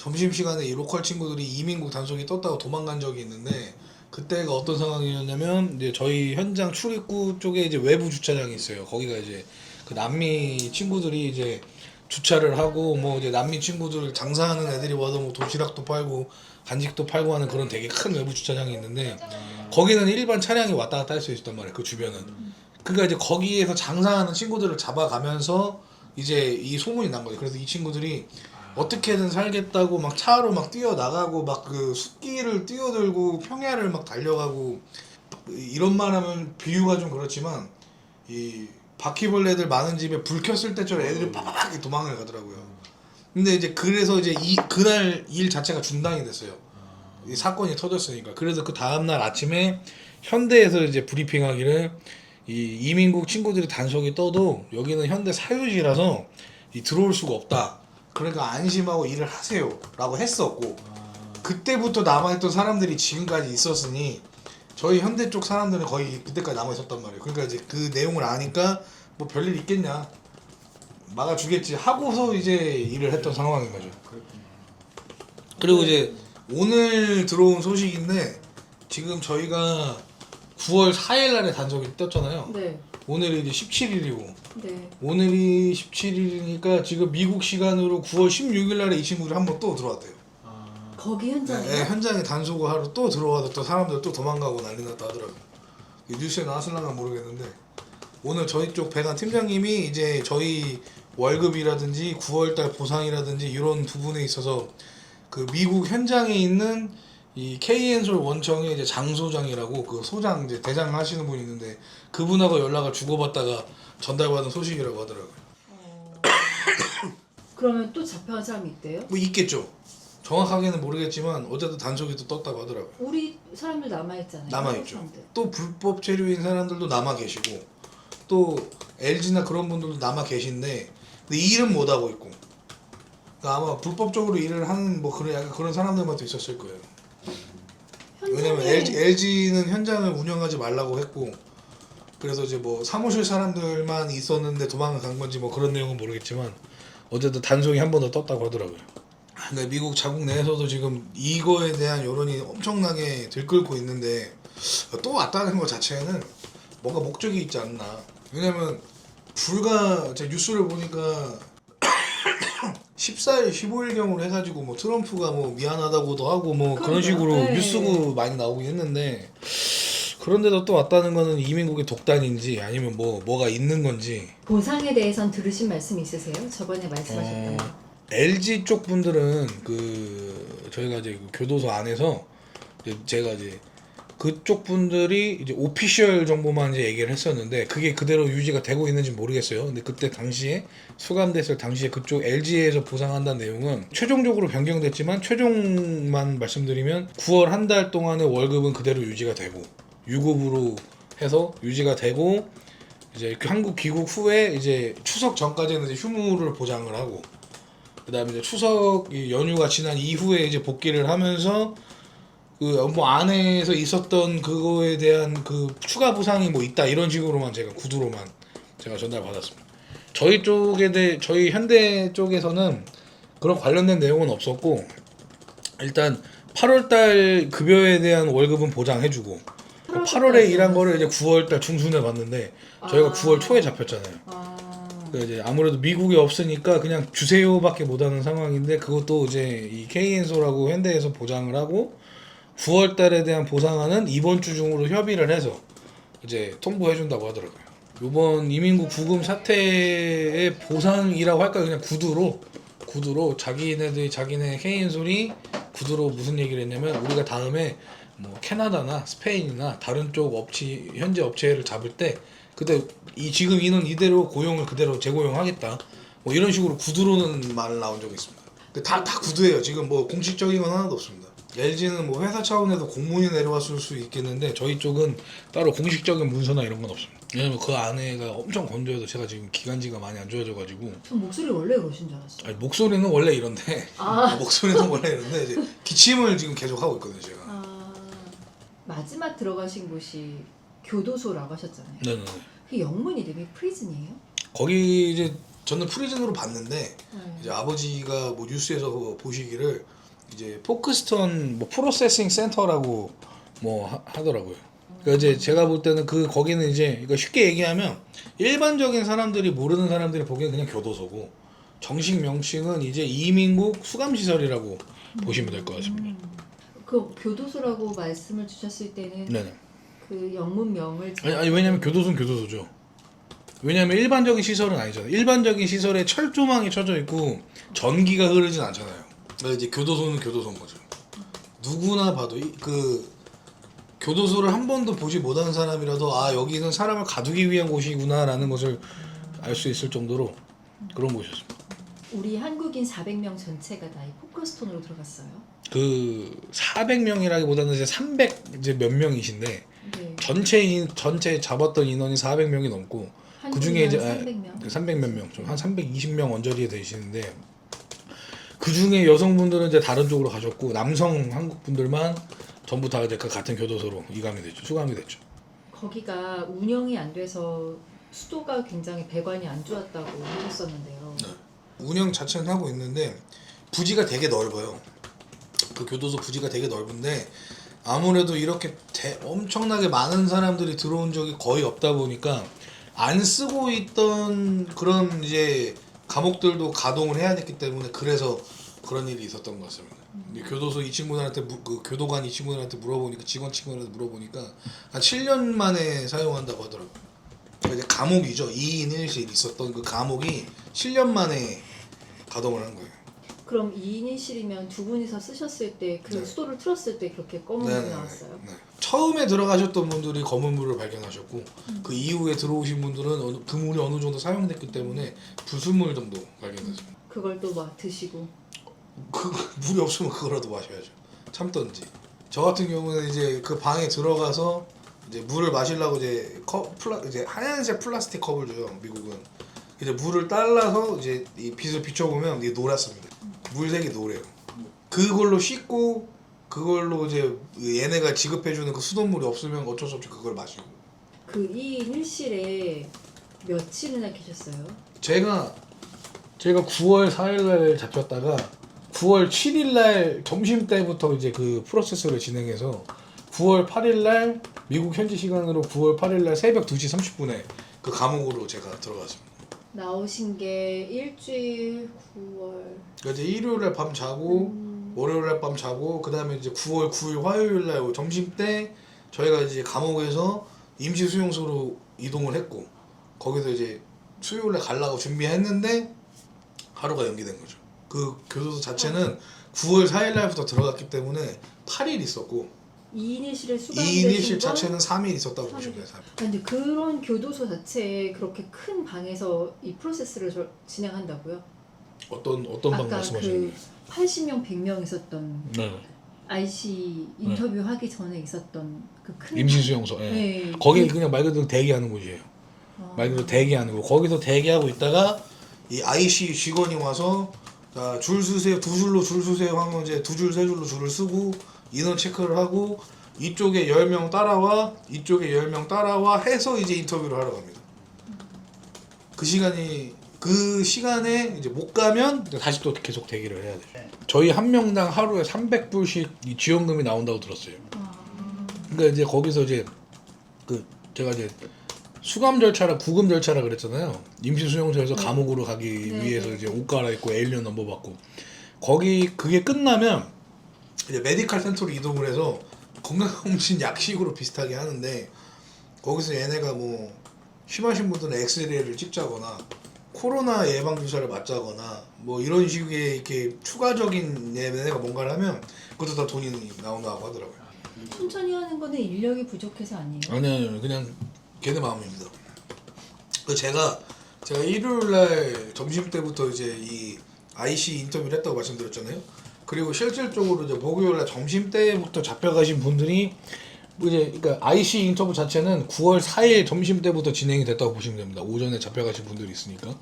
점심시간에 이 로컬 친구들이 이민국 단속이 떴다고 도망간 적이 있는데 그때가 어떤 상황이었냐면 이제 저희 현장 출입구 쪽에 이제 외부 주차장이 있어요. 거기가 이제 그 남미 친구들이 이제 주차를 하고 뭐 이제 남미 친구들 장사하는 애들이 와서 뭐 도시락도 팔고 간식도 팔고 하는 그런 되게 큰 외부 주차장이 있는데 거기는 일반 차량이 왔다 갔다 할 수 있었단 말이에요. 그 주변은. 그러니까 이제 거기에서 장사하는 친구들을 잡아가면서 이제 이 소문이 난 거죠. 그래서 이 친구들이 어떻게든 살겠다고 막 차로 막 뛰어나가고 막 그 숲길을 뛰어들고 평야를 막 달려가고 이런 말 하면 비유가 좀 그렇지만 이 바퀴벌레들 많은 집에 불 켰을 때처럼 애들이 팍 도망을 가더라고요. 근데 이제 그래서 이제 그날 일 자체가 중단이 됐어요. 이 사건이 터졌으니까. 그래서 그 다음날 아침에 현대에서 이제 브리핑하기를 이 이민국 친구들이 단속이 떠도 여기는 현대 사유지라서 들어올 수가 없다. 그러니까 안심하고 일을 하세요 라고 했었고 그때부터 남아있던 사람들이 지금까지 있었으니 저희 현대 쪽 사람들은 거의 그때까지 남아있었단 말이에요. 그러니까 이제 그 내용을 아니까 뭐 별일 있겠냐 막아주겠지 하고서 이제 일을 했던 상황인 거죠. 그리고 이제 오늘 들어온 소식인데 지금 저희가 9월 4일 날에 단속이 떴잖아요. 네. 오늘이 이제 17일이고 네. 오늘이 17일이니까 지금 미국 시간으로 9월 16일 날에 이 친구들이 한 번 또 들어왔대요. 거기 현장에. 네, 현장에 단속을 하러 또 들어와서 또 사람들 또 도망가고 난리 났다 하더라고요. 뉴스에 나왔을랑가 모르겠는데 오늘 저희 쪽 배관 팀장님이 이제 저희 월급이라든지 9월달 보상이라든지 이런 부분에 있어서 그 미국 현장에 있는 이 KN솔 원청의 이제 장 소장이라고 그 소장 이제 대장 하시는 분이 있는데 그분하고 연락을 주고받다가 전달받은 소식이라고 하더라고요. 그러면 또 잡혀간 사람이 있대요? 뭐 있겠죠. 정확하게는 모르겠지만 어쨌든 단속이 또 떴다고 하더라고요. 우리 사람들 남아있잖아요. 남아있죠. 사람들. 또 불법 체류인 사람들도 남아 계시고 또 LG나 그런 분들도 남아 계신데 근데 일은 못 하고 있고 그러니까 아마 불법적으로 일을 하는 뭐 그런 약간 그런 사람들만 또 있었을 거예요. 왜냐면 LG는 현장을 운영하지 말라고 했고 그래서 이제 뭐 사무실 사람들만 있었는데 도망을 간 건지 뭐 그런 내용은 모르겠지만 어쨌든 단속이 한 번 더 떴다고 하더라고요. 근데 미국 자국 내에서도 지금 이거에 대한 여론이 엄청나게 들끓고 있는데 또 왔다는 것 자체는 뭔가 목적이 있지 않나. 왜냐면 불과 제 뉴스를 보니까 14일, 15일경으로 해가지고 뭐 트럼프가 뭐 미안하다고도 하고 뭐 그런 식으로 네. 뉴스가 많이 나오긴 했는데 그런데도 또 왔다는 거는 이민국의 독단인지 아니면 뭐가 있는 건지. 보상에 대해선 들으신 말씀 있으세요? 저번에 말씀하셨던 거. LG 쪽 분들은 그 저희가 이제 그 교도소 안에서 이제 제가 이제 그쪽 분들이 이제 오피셜 정보만 이제 얘기를 했었는데 그게 그대로 유지가 되고 있는지 모르겠어요. 근데 그때 당시에 수감됐을 당시에 그쪽 LG에서 보상한다는 내용은 최종적으로 변경됐지만 최종만 말씀드리면 9월 한 달 동안의 월급은 그대로 유지가 되고 유급으로 해서 유지가 되고 이제 한국 귀국 후에 이제 추석 전까지는 이제 휴무를 보장을 하고 그다음에 이제 추석 연휴가 지난 이후에 이제 복귀를 하면서 그 뭐 안에서 있었던 그거에 대한 그 추가 보상이 뭐 있다 이런 식으로만 제가 구두로만 제가 전달 받았습니다. 저희 쪽에 저희 현대 쪽에서는 그런 관련된 내용은 없었고 일단 8월달 급여에 대한 월급은 보장해주고 8월에 일한 거를 이제 9월달 중순에 받는데 저희가 9월 초에 잡혔잖아요. 이제 아무래도 미국에 없으니까 그냥 주세요밖에 못하는 상황인데 그것도 이제 이 KN소라고 현대에서 보장을 하고 9월 달에 대한 보상안은 이번 주 중으로 협의를 해서 이제 통보해준다고 하더라고요. 이번 이민국 구금 사태의 보상이라고 할까 그냥 구두로 자기네 KN솔이 구두로 무슨 얘기를 했냐면 우리가 다음에 뭐 캐나다나 스페인이나 다른 쪽 현지 업체를 잡을 때 그때 지금 인원 이대로 고용을 그대로 재고용하겠다 뭐 이런 식으로 구두로는 말 나온 적이 있습니다. 다 구두예요. 지금 뭐 공식적인 건 하나도 없습니다. LG는 뭐 회사 차원에서 공문이 내려왔을 수 있겠는데 저희 쪽은 따로 공식적인 문서나 이런 건 없습니다. 왜냐면 그 안에가 엄청 건조해서 제가 지금 기관지가 많이 안 좋아져가지고 전 목소리 원래 그러신 줄 알았어요. 아니, 목소리는 원래 이런데 목소리는 원래 이런데 이제 기침을 지금 계속 하고 있거든요 제가. 마지막 들어가신 곳이 교도소라고 하셨잖아요. 네네. 그 영문 이름이 프리즌이에요? 거기 이제 저는 프리즌으로 봤는데 이제 아버지가 뭐 뉴스에서 그거 보시기를 이제 포크스턴 뭐 프로세싱 센터라고 뭐 하더라고요. 그러니까 이제 제가 볼 때는 거기는 이제 이거 쉽게 얘기하면 일반적인 사람들이 모르는 사람들이 보기엔 그냥 교도소고 정식 명칭은 이제 이민국 수감시설이라고 보시면 될 것 같습니다. 그 교도소라고 말씀을 주셨을 때는 네네. 그 영문명을 아니 왜냐면 교도소는 교도소죠. 왜냐면 일반적인 시설은 아니잖아요. 일반적인 시설에 철조망이 쳐져 있고 전기가 흐르진 않잖아요. 그러니까 이제 교도소는 교도소인 거죠. 누구나 봐도 그 교도소를 한 번도 보지 못한 사람이라도 아 여기는 사람을 가두기 위한 곳이구나라는 것을 알 수 있을 정도로 그런 곳이었습니다. 우리 한국인 400명 전체가 다 이 포커스톤으로 들어갔어요. 그 400명이라기보다는 이제 300 이제 몇 명이신데 네. 전체 잡았던 인원이 400명이 넘고 그 중에 이제 300명. 300몇 명, 좀 한 320명 언저리에 되시는데 그 중에 여성분들은 이제 다른 쪽으로 가셨고 남성 한국 분들만 전부 다 이제 그 같은 교도소로 이감이 됐죠, 수감이 됐죠. 거기가 운영이 안 돼서 수도가 굉장히 배관이 안 좋았다고 하셨었는데요. 네. 운영 자체는 하고 있는데 부지가 되게 넓어요. 그 교도소 부지가 되게 넓은데 아무래도 이렇게 엄청나게 많은 사람들이 들어온 적이 거의 없다 보니까 안 쓰고 있던 그런 이제 감옥들도 가동을 해야 됐기 때문에 그래서 그런 일이 있었던 것 같습니다. 근데 교도소 이 친구들한테 그 교도관 이 친구들한테 물어보니까 직원 친구들한테 물어보니까 한 7년 만에 사용한다고 하더라고요. 그러니까 이제 감옥이죠. 2인 1실 있었던 그 감옥이 7년 만에 가동을 한 거예요. 그럼 2인실이면 두 분이서 쓰셨을 때 그 네. 수도를 틀었을 때 그렇게 검은 물이 나왔어요? 네. 처음에 들어가셨던 분들이 검은 물을 발견하셨고 그 이후에 들어오신 분들은 그 물이 어느 정도 사용됐기 때문에 불순물 정도 발견했습니다. 그걸 또 막 드시고 그 물이 없으면 그거라도 마셔야죠. 참던지. 저 같은 경우는 이제 그 방에 들어가서 이제 물을 마시려고 이제 하얀색 플라스틱 컵을 줘요. 미국은 이제 물을 딸라서 이제 이 빛을 비춰보면 이게 노랗습니다. 물색이 노래요. 그걸로 씻고 그걸로 이제 얘네가 지급해주는 그 수돗물이 없으면 어쩔 수 없이 그걸 마시고. 그 2인 1실에 며칠이나 계셨어요? 제가 9월 4일날 잡혔다가 9월 7일날 점심 때부터 이제 그 프로세스를 진행해서 9월 8일날 미국 현지 시간으로 9월 8일날 새벽 2시 30분에 그 감옥으로 제가 들어갔습니다. 나오신 게 일주일 9월 그러니까 이제 일요일날 밤 자고 월요일날 밤 자고 그 다음에 이제 9월 9일 화요일날 점심 때 저희가 이제 감옥에서 임시 수용소로 이동을 했고 거기서 이제 수요일날 가려고 준비했는데 하루가 연기된 거죠. 그 교도소 자체는 9월 4일날부터 들어갔기 때문에 8일 있었고 2인 1실에 2인 수감되신 1실 건 자체는 3일 있었다고 보시면 돼요. 3일. 근데 그런 교도소 자체에 그렇게 큰 방에서 이 프로세스를 진행한다고요? 어떤 방 아까 말씀하시는 그 80명, 100명 있었던 네. IC 인터뷰 하기 전에 있었던 그 큰 임시 수용소. 예. 네. 거기 그냥 말 그대로 대기하는 곳이에요. 말 그대로 대기하는 곳. 거기서 대기하고 있다가 이 IC 직원이 와서 자, 줄 서세요. 두 줄로 줄 서세요 하면 이제 두 줄, 세 줄로 줄을 쓰고 인원 체크를 하고 이쪽에 10명 따라와 이쪽에 10명 따라와 해서 이제 인터뷰를 하러 갑니다. 그 시간에 이제 못 가면 다시 또 계속 대기를 해야 돼요. 저희 한 명당 하루에 300불씩 이 지원금이 나온다고 들었어요. 그러니까 이제 거기서 이제 제가 이제 수감 절차라 구금 절차라 그랬잖아요. 임시 수용소에서 감옥으로 가기 네, 위해서 네. 이제 옷 갈아입고 에일리언 넘버 받고 그게 끝나면 이제 메디칼 센터로 이동을 해서 건강검진 약식으로 비슷하게 하는데 거기서 얘네가 뭐 심하신 분들은 엑스레이를 찍자거나 코로나 예방 주사를 맞자거나 뭐 이런 식의 이렇게 추가적인 얘네가 뭔가를 하면 그것도 다 돈이 나온다고 하더라고요. 천천히 하는 거는 인력이 부족해서 아니에요? 아니요 그냥 걔네 마음입니다. 제가 일요일날 점심 때부터 이제 이 IC 인터뷰를 했다고 말씀드렸잖아요. 그리고 실질적으로 이제 목요일날 점심 때부터 잡혀가신 분들이 이제 그러니까 IC 인터뷰 자체는 9월 4일 점심 때부터 진행이 됐다고 보시면 됩니다. 오전에 잡혀가신 분들이 있으니까.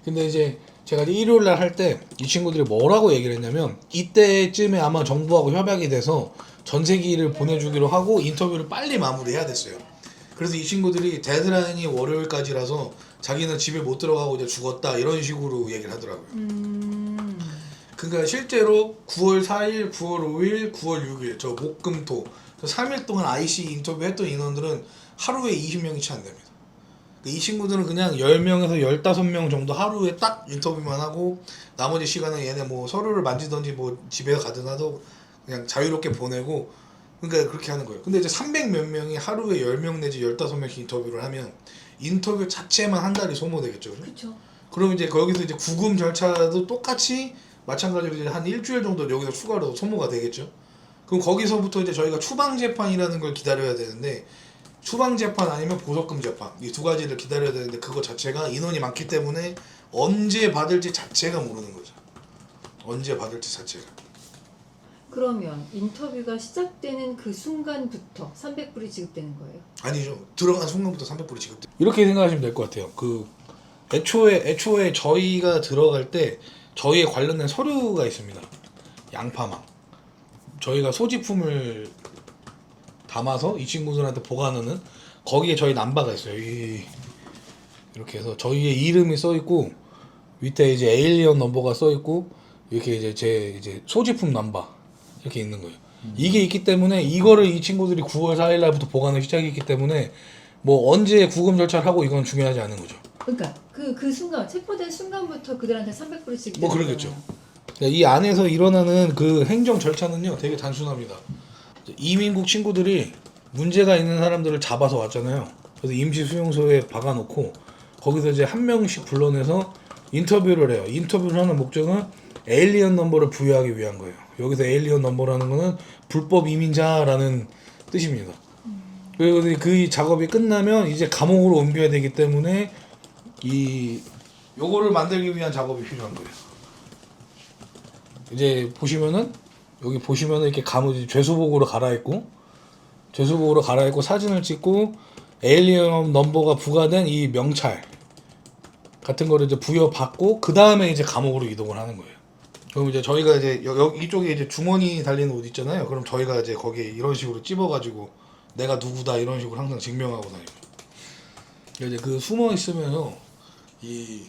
근데 이제 제가 이제 일요일날 할 때 이 친구들이 뭐라고 얘기를 했냐면 이때쯤에 아마 정부하고 협약이 돼서 전세기를 보내주기로 하고 인터뷰를 빨리 마무리해야 됐어요. 그래서 이 친구들이 데드라인이 월요일까지라서 자기는 집에 못 들어가고 이제 죽었다 이런 식으로 얘기를 하더라고요. 그러니까 실제로 9월 4일, 9월 5일, 9월 6일 저 목금토 저 3일 동안 IC 인터뷰했던 인원들은 하루에 20명이 채 안 됩니다. 이 친구들은 그냥 10명에서 15명 정도 하루에 딱 인터뷰만 하고 나머지 시간은 얘네 뭐 서류를 만지든지 뭐 집에 가든 하도 그냥 자유롭게 보내고 그러니까 그렇게 하는 거예요. 근데 이제 300 몇 명이 하루에 10명 내지 15명씩 인터뷰를 하면 인터뷰 자체만 한 달이 소모되겠죠. 그렇죠. 그럼 이제 거기서 이제 구금 절차도 똑같이 마찬가지로 이제 한 일주일 정도 여기서 추가로 소모가 되겠죠. 그럼 거기서부터 이제 저희가 추방 재판이라는 걸 기다려야 되는데 추방 재판 아니면 보석금 재판 이 두 가지를 기다려야 되는데 그거 자체가 인원이 많기 때문에 언제 받을지 자체가 모르는 거죠. 언제 받을지 자체가. 그러면 인터뷰가 시작되는 그 순간부터 300불이 지급되는 거예요? 아니죠. 들어간 순간부터 300불이 지급돼. 이렇게 생각하시면 될 것 같아요. 그 애초에 저희가 들어갈 때 저희에 관련된 서류가 있습니다. 양파망. 저희가 소지품을 담아서 이 친구들한테 보관하는 거기에 저희 남바가 있어요. 이렇게 해서 저희의 이름이 써 있고 밑에 이제 에일리언 넘버가 써 있고 이렇게 이제 제 이제 소지품 남바 이렇게 있는 거예요. 이게 있기 때문에 이거를 이 친구들이 9월 4일 날부터 보관을 시작했기 때문에 뭐 언제 구금 절차를 하고 이건 중요하지 않은 거죠. 그러니까 그 순간 체포된 순간부터 그들한테 300불이 지급되는 뭐 그러겠죠. 이 안에서 일어나는 그 행정 절차는요 되게 단순합니다. 이민국 친구들이 문제가 있는 사람들을 잡아서 왔잖아요. 그래서 임시 수용소에 박아놓고 거기서 이제 한 명씩 불러내서 인터뷰를 해요. 인터뷰를 하는 목적은 에일리언 넘버를 부여하기 위한 거예요. 여기서 에일리언 넘버라는 거는 불법 이민자라는 뜻입니다. 그리고 그 작업이 끝나면 이제 감옥으로 옮겨야 되기 때문에 요거를 만들기 위한 작업이 필요한 거예요. 이제 보시면은 여기 보시면은 이렇게 죄수복으로 갈아입고 사진을 찍고 에일리언 넘버가 부과된 이 명찰 같은 거를 이제 부여받고 그 다음에 이제 감옥으로 이동을 하는 거예요. 그럼 이제 저희가 이제 이쪽에 이제 주머니 달린 옷 있잖아요. 그럼 저희가 이제 거기에 이런 식으로 찝어가지고 내가 누구다 이런 식으로 항상 증명하고 다니고. 이제 그 숨어 있으면서 이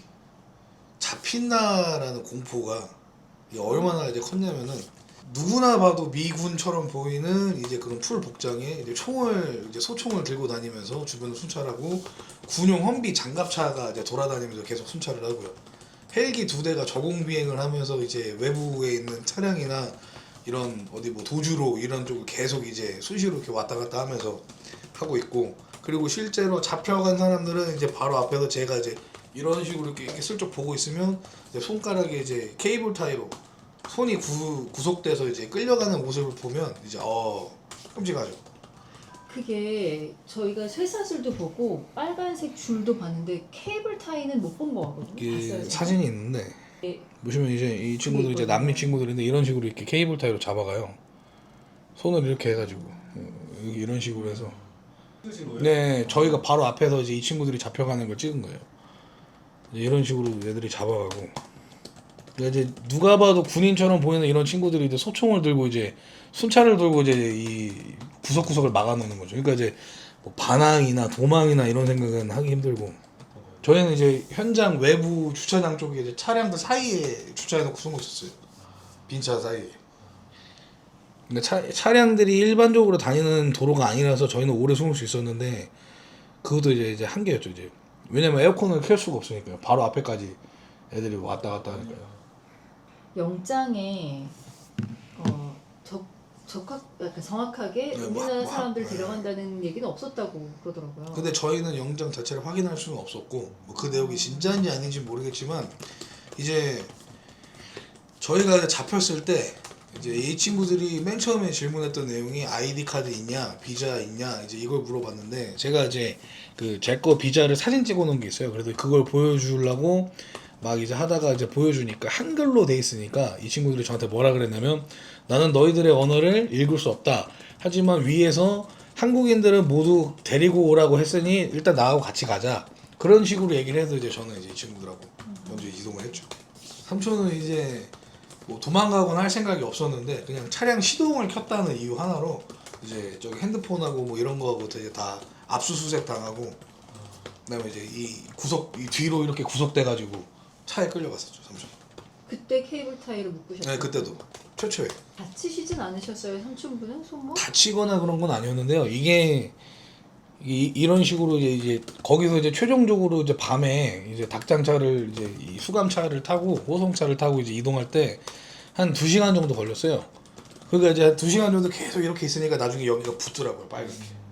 잡힌다라는 공포가 이게 얼마나 이제 컸냐면은 누구나 봐도 미군처럼 보이는 이제 그런 풀 복장에 이제 소총을 들고 다니면서 주변을 순찰하고 군용 험비 장갑차가 이제 돌아다니면서 계속 순찰을 하고요. 헬기 2대가 저공 비행을 하면서 이제 외부에 있는 차량이나 이런 어디 뭐 도주로 이런 쪽을 계속 이제 수시로 이렇게 왔다 갔다 하면서 하고 있고 그리고 실제로 잡혀간 사람들은 이제 바로 앞에서 제가 이제 이런 식으로 이렇게 슬쩍 보고 있으면 이제 손가락에 이제 케이블 타이로 손이 구속돼서 이제 끌려가는 모습을 보면 이제 끔찍하죠. 그게 저희가 쇠사슬도 보고 빨간색 줄도 봤는데 케이블 타이는 못 본 거 같거든요. 봤어요, 사진이 있는데 보시면 이제 이 친구들 이제 남미 친구들인데 이런 식으로 이렇게 케이블 타이로 잡아가요. 손을 이렇게 해가지고 여기 이런 식으로 해서 네 저희가 바로 앞에서 이제 이 친구들이 잡혀가는 걸 찍은 거예요. 이런 식으로 애들이 잡아가고 이제 누가 봐도 군인처럼 보이는 이런 친구들이 이제 소총을 들고 이제 순찰을 들고 이제 이 구석구석을 막아놓는 거죠. 그러니까 이제 뭐 반항이나 도망이나 이런 생각은 하기 힘들고 저희는 이제 현장 외부 주차장 쪽에 이제 차량들 사이에 주차해놓고 숨어 있었어요. 빈차 사이에. 그러니까 차량들이 일반적으로 다니는 도로가 아니라서 저희는 오래 숨을 수 있었는데 그것도 이제 한계였죠. 이제 왜냐면 에어컨을 켤 수가 없으니까요. 바로 앞에까지 애들이 왔다 갔다 하니까요. 영장에 정확하게 우리나라 사람들 데려간다는 얘기는 없었다고 그러더라고요. 근데 저희는 영장 자체를 확인할 수는 없었고 뭐 그 내용이 진짜인지 아닌지 모르겠지만 이제 저희가 잡혔을 때 이제 이 친구들이 맨 처음에 질문했던 내용이 아이디 카드 있냐, 비자 있냐 이제 이걸 물어봤는데 제가 이제 그 제 거 비자를 사진 찍어놓은 게 있어요. 그래서 그걸 보여주려고 막 이제 하다가 이제 보여주니까 한글로 돼 있으니까 이 친구들이 저한테 뭐라 그랬냐면 나는 너희들의 언어를 읽을 수 없다. 하지만 위에서 한국인들은 모두 데리고 오라고 했으니 일단 나하고 같이 가자. 그런 식으로 얘기를 해서 이제 저는 이제 이 친구들하고 먼저 이동을 했죠. 삼촌은 이제 뭐 도망가거나 할 생각이 없었는데 그냥 차량 시동을 켰다는 이유 하나로 이제 저기 핸드폰하고 뭐 이런 거하고 되게 다 압수수색 당하고 그다음에 이제 이 뒤로 이렇게 구속돼가지고 차에 끌려갔었죠 삼촌. 그때 케이블 타이를 묶으셨어요? 네 그때도 최초에. 다치시진 않으셨어요 삼촌분은 손목? 다치거나 그런 건 아니었는데요. 이게 이런 식으로 이제 거기서 이제 최종적으로 이제 밤에 이제 닭장차를 이제 이 수감차를 타고 호송차를 타고 이제 이동할 때 한 2시간 정도 걸렸어요. 그러니까 이제 한 2시간 정도 계속 이렇게 있으니까 나중에 여기가 붓더라고요 빨갛게.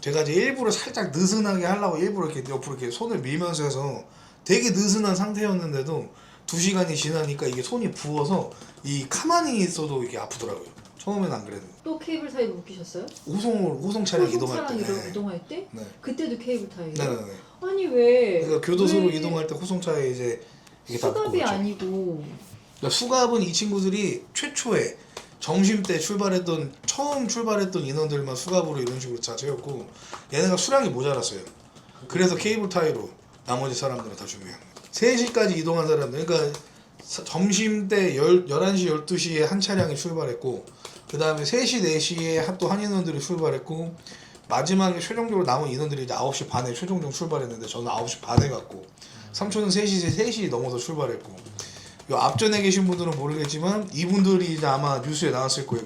제가 이제 일부러 살짝 느슨하게 하려고 일부러 이렇게 옆으로 이렇게 손을 밀면서 해서 되게 느슨한 상태였는데도 2시간이 지나니까 이게 손이 부어서 이 가만히 있어도 이게 아프더라고요. 처음엔 안 그랬는데. 또 케이블 타이 묶이셨어요? 호송 차량 이동할 때. 호송차랑 이동할 때? 네. 그때도 케이블 타이? 네네네. 아니 왜? 그러니까 교도소로 왜 이동할 때 호송차에 이제 이게 다 수갑이 묶고 아니고 그러니까 수갑은 이 친구들이 최초에 점심 때 처음 출발했던 인원들만 수갑으로 이런 식으로 다 채웠고 얘네가 수량이 모자랐어요. 그래서 케이블 타이로 나머지 사람들은 다 준비한 거예요. 3시까지 이동한 사람들 그러니까 점심 때 11시 12시에 한 차량이 출발했고 그 다음에 3시 4시에 또 한 인원들이 출발했고 마지막에 최종적으로 남은 인원들이 이제 9시 반에 최종적으로 출발했는데 저는 9시 반에 갔고 삼촌은 3시 넘어서 출발했고 요 앞전에 계신 분들은 모르겠지만 이분들이 이제 아마 뉴스에 나왔을 거예요.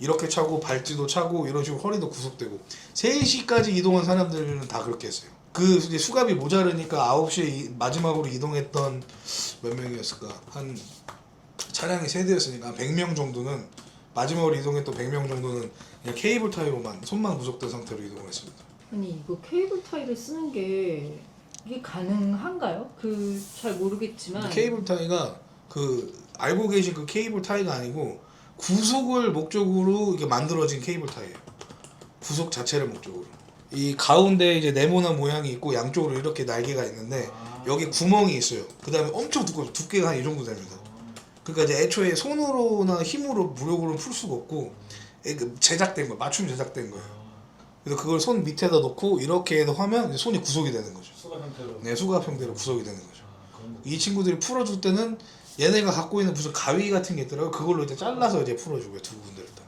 이렇게 차고 발찌도 차고 이런 식으로 허리도 구속되고 3시까지 이동한 사람들은 다 그렇게 했어요. 이제 수갑이 모자르니까 9시에 마지막으로 이동했던 몇 명이었을까? 한 차량이 3대였으니까 한 100명 정도는 마지막으로 이동했던 100명 정도는 그냥 케이블 타이로만 손만 구속된 상태로 이동했습니다. 아니 이거 케이블 타이를 쓰는 게 이게 가능한가요? 잘 모르겠지만 케이블 타이가 알고 계신 그 케이블 타이가 아니고 구속을 목적으로 이게 만들어진 케이블 타이예요. 구속 자체를 목적으로. 이 가운데 이제 네모난 모양이 있고 양쪽으로 이렇게 날개가 있는데 여기 구멍이 있어요. 그다음에 엄청 두께가 한 이 정도 됩니다. 그러니까 이제 애초에 손으로나 힘으로 무력으로 풀 수가 없고 제작된 거, 맞춤 제작된 거예요. 그래서 그걸 손 밑에다 놓고 이렇게 해서 하면 이제 손이 구속이 되는 거죠. 수갑 형태로. 네, 수갑 형태로 구속이 되는 거죠. 이 친구들이 풀어줄 때는 얘네가 갖고 있는 무슨 가위 같은 게 있더라고요. 그걸로 이제 잘라서 이제 풀어주고요. 두 군데를 다.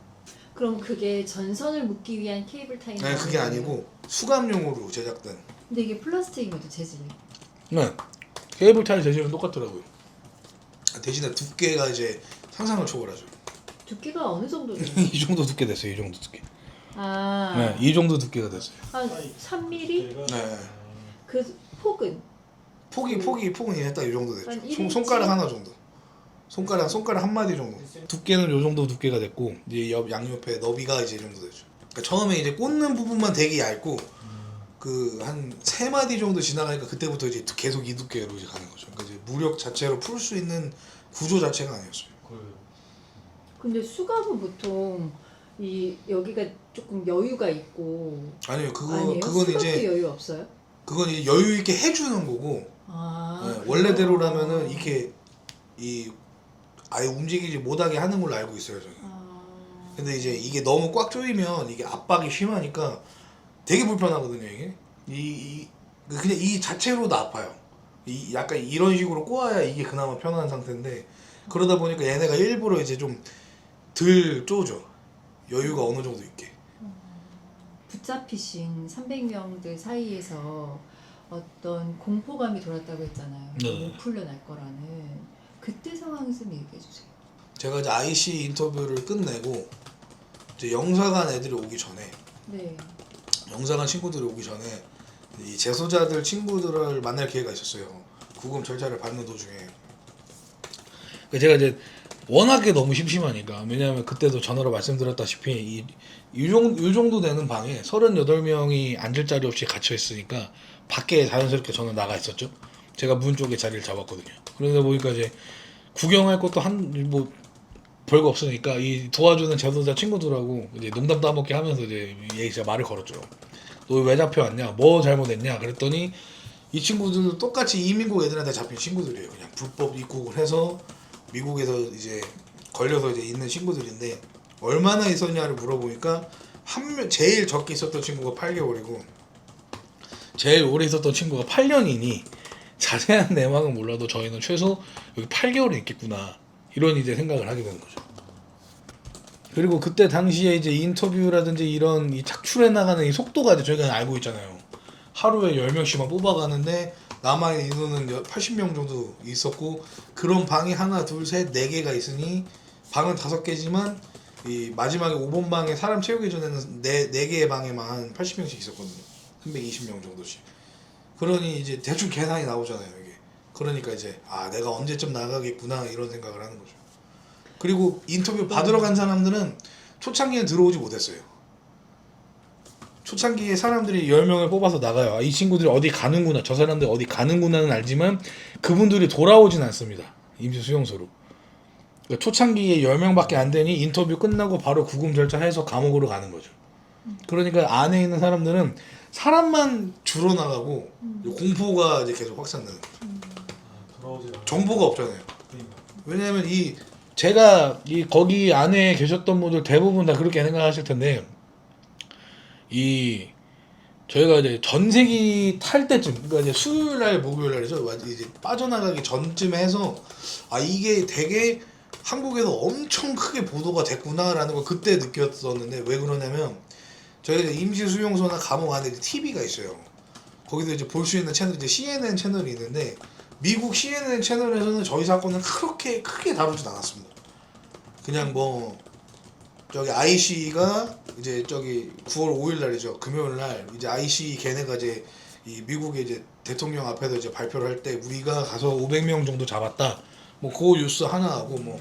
그럼 그게 전선을 묶기 위한 케이블 타이는 네, 그게 아니고 수감용으로 제작된. 근데 이게 플라스틱인 거죠 재질이? 네. 케이블 타이 재질은 똑같더라고요. 대신에 두께가 이제 상상을 초월하죠. 두께가 어느 정도 돼요? 이 정도 두께 됐어요. 이 정도 두께. 아, 네, 이 정도 두께가 됐어요. 한 3mm? 네. 그 폭은? 폭은 이제 딱 이 정도 됐죠. 한 1인치? 손가락 하나 정도. 손가락 한 마디 정도. 두께는 요 정도 두께가 됐고 이제 양옆에 너비가 이제 이 정도 되죠. 그러니까 처음에 이제 꽂는 부분만 되게 얇고 한 3마디 정도 지나가니까 그때부터 이제 계속 이 두께로 이제 가는 거죠. 그러니까 이제 무력 자체로 풀 수 있는 구조 자체가 아니었어요. 근데 수갑은 보통 여기가 조금 여유가 있고 아니요, 아니에요? 그건 수갑도 이제 여유 없어요? 그건 이제 여유 있게 해주는 거고 아, 네, 그래요? 원래대로라면은 이렇게 아예 움직이지 못하게 하는 걸로 알고 있어요 저는. 근데 이제 이게 너무 꽉 조이면 이게 압박이 심하니까 되게 불편하거든요 이게. 그냥 이 자체로도 아파요. 약간 이런 식으로 꼬아야 이게 그나마 편한 상태인데 그러다 보니까 얘네가 일부러 이제 좀 덜 쪼죠. 여유가 어느 정도 있게. 붙잡히신 300명들 사이에서 어떤 공포감이 돌았다고 했잖아요. 네. 못 풀려날 거라는 그때 상황 좀 얘기해 주세요. 제가 이제 IC 인터뷰를 끝내고 이제 영사관 애들이 오기 전에 네. 영사관 친구들이 오기 전에 이 재소자들 친구들을 만날 기회가 있었어요. 구금 절차를 받는 도중에. 제가 이제 워낙에 너무 심심하니까 왜냐하면 그때도 전화로 말씀드렸다시피 이 정도 되는 방에 38명이 앉을 자리 없이 갇혀 있으니까 밖에 자연스럽게 저는 나가 있었죠. 제가 문 쪽에 자리를 잡았거든요. 그러다 보니까 이제 구경할 것도 뭐 별거 없으니까 이 도와주는 재소자 친구들하고 이제 농담 따먹게 하면서 이제 제가 말을 걸었죠. 너 왜 잡혀왔냐? 뭐 잘못했냐? 그랬더니 이 친구들도 똑같이 이민국 애들한테 잡힌 친구들이에요. 그냥 불법 입국을 해서 미국에서 이제 걸려서 이제 있는 친구들인데 얼마나 있었냐를 물어보니까 제일 적게 있었던 친구가 8개월이고 제일 오래 있었던 친구가 8년이니 자세한 내막은 몰라도 저희는 최소 여기 8개월은 있겠구나 이런 이제 생각을 하게 되는 거죠. 그리고 그때 당시에 이제 인터뷰라든지 이런 이 착출해 나가는 이 속도가 이제 저희가 알고 있잖아요. 하루에 10명씩만 뽑아가는데 남아있는 인원은 80명 정도 있었고 그런 방이 하나 둘 셋 네 개가 있으니 방은 5개지만 이 마지막에 5번 방에 사람 채우기 전에는 네 개의 방에만 한 80명씩 있었거든요. 320명 정도씩. 그러니 이제 대충 계산이 나오잖아요 이게. 그러니까 이제 아 내가 언제쯤 나가겠구나 이런 생각을 하는 거죠. 그리고 인터뷰 받으러 간 사람들은 초창기에 들어오지 못했어요. 초창기에 사람들이 10명을 뽑아서 나가요. 아, 이 친구들이 어디 가는구나, 저 사람들 어디 가는구나는 알지만 그분들이 돌아오진 않습니다. 임시 수용소로. 그러니까 초창기에 10명밖에 안 되니 인터뷰 끝나고 바로 구금 절차해서 감옥으로 가는 거죠. 그러니까 안에 있는 사람들은 사람만 줄어나가고 공포가 이제 계속 확산되는 거죠. 정보가 없잖아요. 왜냐하면 제가 거기 안에 계셨던 분들 대부분 다 그렇게 생각하실 텐데 저희가 이제 전세기 탈 때쯤, 그러니까 이제 수요일 날 목요일 날이죠. 이제 빠져나가기 전쯤에 해서 아 이게 되게 한국에서 엄청 크게 보도가 됐구나라는 걸 그때 느꼈었는데 왜 그러냐면 저희가 임시 수용소나 감옥 안에 TV가 있어요. 거기서 이제 볼 수 있는 채널 이제 CNN 채널이 있는데 미국 CNN 채널에서는 저희 사건은 그렇게 크게 다루진 않았습니다. 그냥 뭐 저기 IC가 이제 저기 9월 5일 날이죠. 금요일 날 이제 IC 걔네가 이제 이 미국의 이제 대통령 앞에서 이제 발표를 할 때 우리가 가서 500명 정도 잡았다. 뭐 그 뉴스 하나 하고 뭐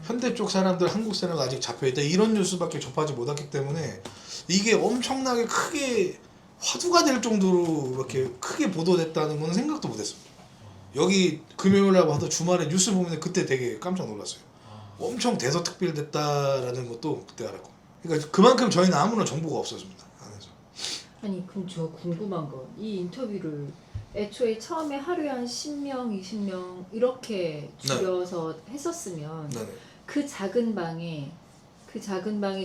현대 쪽 사람들 한국 사람 아직 잡혀 있다 이런 뉴스밖에 접하지 못했기 때문에 이게 엄청나게 크게 화두가 될 정도로 이렇게 크게 보도됐다는 건 생각도 못했습니다. 여기 금요일 날 와서 주말에 뉴스 보면 그때 되게 깜짝 놀랐어요. 엄청 대서특필됐다라는 것도 그때 알았고. 그러니까 그만큼 저희는 아무런 정보가 없었습니다. 안에서. 아니 그럼 저 궁금한 건 이 인터뷰를 애초에 처음에 하루에 한 10명, 20명 이렇게 줄여서 했었으면 네네. 그 작은 방에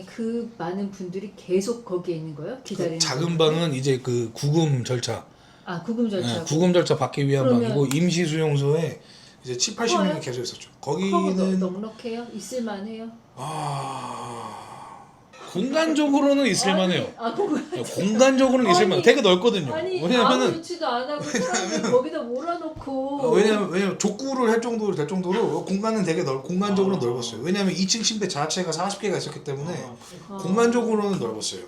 그 많은 분들이 계속 거기에 있는 거예요? 기다리는 그 작은 건가요? 방은 이제 그 구금 절차. 아 구금 절차. 네, 구금 절차 받기 위한 그러면- 방이고 임시 수용소에 이제 7, 80명이 커요? 계속 있었죠. 커버 거기는 넉넉해요? 있을만해요? 공간적으로는 있을만해요. 공간적으로는 아니, 있을만해요. 되게 넓거든요. 아니 아무 왜냐면은 조치도 안 하고 사람들 거기다 몰아놓고 왜냐면 족구를 할 정도로 될 정도로 공간은 되게 공간적으로 넓었어요. 왜냐면 2층 침대 자체가 40개가 있었기 때문에 공간적으로는 넓었어요.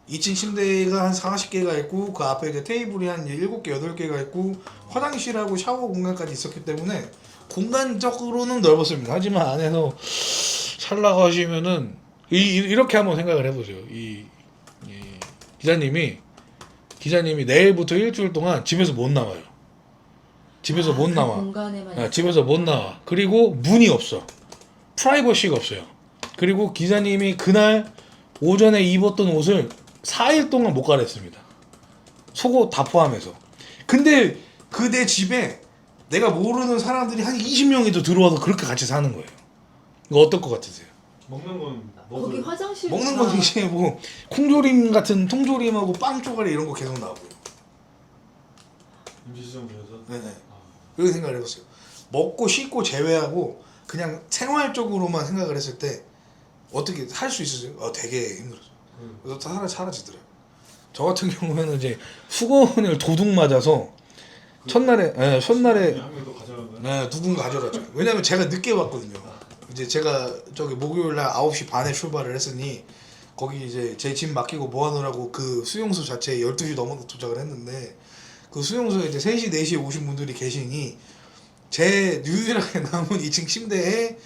2층 침대가 한 40개가 있고 그 앞에 이제 테이블이 한 7개, 8개가 있고 화장실하고 샤워 공간까지 있었기 때문에 공간적으로는 넓었습니다. 하지만 안에서 살라고 하시면은 이렇게 한번 생각을 해보세요. 이 기자님이 내일부터 일주일 동안 집에서 못 나와요. 집에서 못 그 나와. 공간에만 네, 집에서 못 나와. 그리고 문이 없어. 프라이버시가 없어요. 그리고 기자님이 그날 오전에 입었던 옷을 4일 동안 못 갈아입습니다. 속옷 다 포함해서. 근데 그 내 집에 내가 모르는 사람들이 한 20명이 더 들어와서 그렇게 같이 사는 거예요. 이거 어떨 것 같으세요? 먹는 건 거기 화장실 먹는 건 이제 뭐 콩조림 같은 통조림하고 빵 쪼가리 이런 거 계속 나오고요. 임시수용소에서 네네. 그렇게 생각을 해봤어요. 먹고 씻고 제외하고 그냥 생활적으로만 생각을 했을 때 어떻게 할 수 있으세요? 되게 힘들었어요. 그래서 사라지더라고요. 저 같은 경우에는 이제 수건을 도둑 맞아서 첫날에 한 명도 가져간 거야? 네, 누군가 가져갔죠. 왜냐면 제가 늦게 왔거든요. 이제 제가 저기 목요일 날 9시 반에 출발을 했으니 거기 이제 제 짐 맡기고 모아놓으라고 그 수용소 자체에 12시 넘어서 도착을 했는데 그 수용소에 이제 3시, 4시에 오신 분들이 계시니 제 유일하게 남은 2층 침대에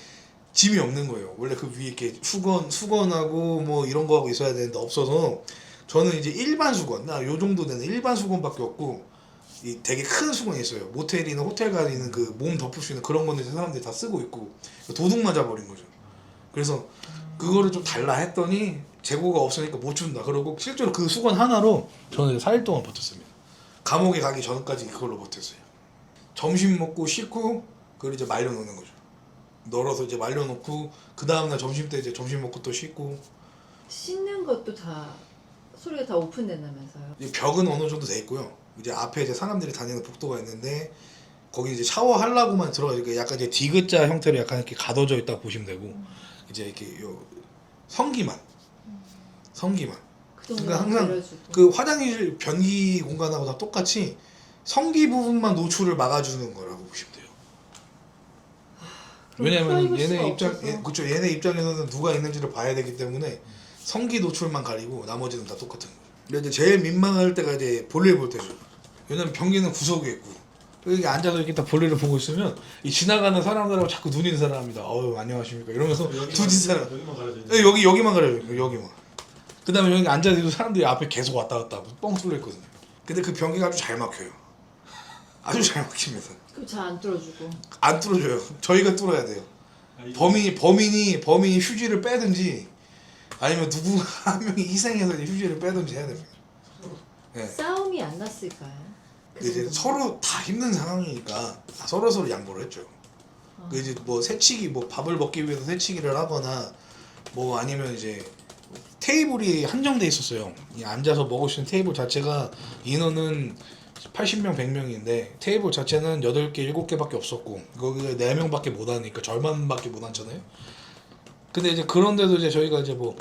짐이 없는 거예요. 원래 그 위에 이렇게 수건하고 뭐 이런 거 하고 있어야 되는데 없어서 저는 이제 일반 수건, 요 정도 되는 일반 수건밖에 없고 이 되게 큰 수건이 있어요. 모텔이나 호텔 가는 그 몸 덮을 수 있는 그런 건데 사람들이 다 쓰고 있고 도둑 맞아 버린 거죠. 그래서 그거를 좀 달라 했더니 재고가 없으니까 못 준다. 그러고 실제로 그 수건 하나로 저는 4일 동안 버텼습니다. 감옥에 가기 전까지 그걸로 버텼어요. 점심 먹고 씻고 그걸 이제 말려놓는 거죠. 널어서 이제 말려놓고 그 다음날 점심 때 이제 점심 먹고 또 씻고. 씻는 것도 다 소리가 다 오픈된다면서요? 이제 벽은 어느 정도 돼 있고요. 이제 앞에 이제 사람들이 다니는 복도가 있는데 거기 이제 샤워하려고만 들어가니까 약간 이제 디귿자 형태로 약간 이렇게 가둬져 있다고 보시면 되고 이제 이렇게 요 성기만 정도만 그러니까 항상 내려주고. 그 화장실 변기 공간하고 다 똑같이 성기 부분만 노출을 막아주는 거라고 보시면 돼요. 그럼 왜냐면 프라이버시가 얘네 입장, 없어서. 그쵸, 얘네 입장에서는 누가 있는지를 봐야 되기 때문에 성기 노출만 가리고 나머지는 다 똑같은 거예요. 근데 이제 제일 민망할 때가 이제 볼일 볼 때죠. 왜냐면 변기는 구석에 있고 여기 앉아서 이렇게 딱 볼일을 보고 있으면 이 지나가는 사람들하고 자꾸 눈 인사를 합니다. 어유 안녕하십니까 이러면서 두 뒷사람 여기만 가려져 있는. 네, 여기만 가려요. 여기만. 그 다음에 여기 앉아있는 사람들이 앞에 계속 왔다 갔다 하고 뻥 뚫려 있거든요. 근데 그 변기가 아주 잘 막혀요. 아주 잘 막힙니다. 그럼 잘 안 뚫어주고. 안 뚫어줘요. 저희가 뚫어야 돼요. 아, 이게 범인이 휴지를 빼든지 아니면 누구 한 명이 희생해서 이제 휴지를 빼든지 해야 됩니다. 네. 싸움이 안 났을까요? 근데 이제 서로 다 힘든 상황이니까 서로 양보를 했죠. 그 이제 뭐 새치기 뭐 밥을 먹기 위해서 새치기를 하거나 뭐 아니면 이제 테이블이 한정돼 있었어요. 이 앉아서 먹을 수 있는 테이블 자체가 인원은 80명, 100명인데 테이블 자체는 8개, 7개밖에 없었고 거기에 4명밖에 못 하니까 절반밖에 못 앉잖아요. 근데 이제 그런데도 이제 저희가 이제 뭐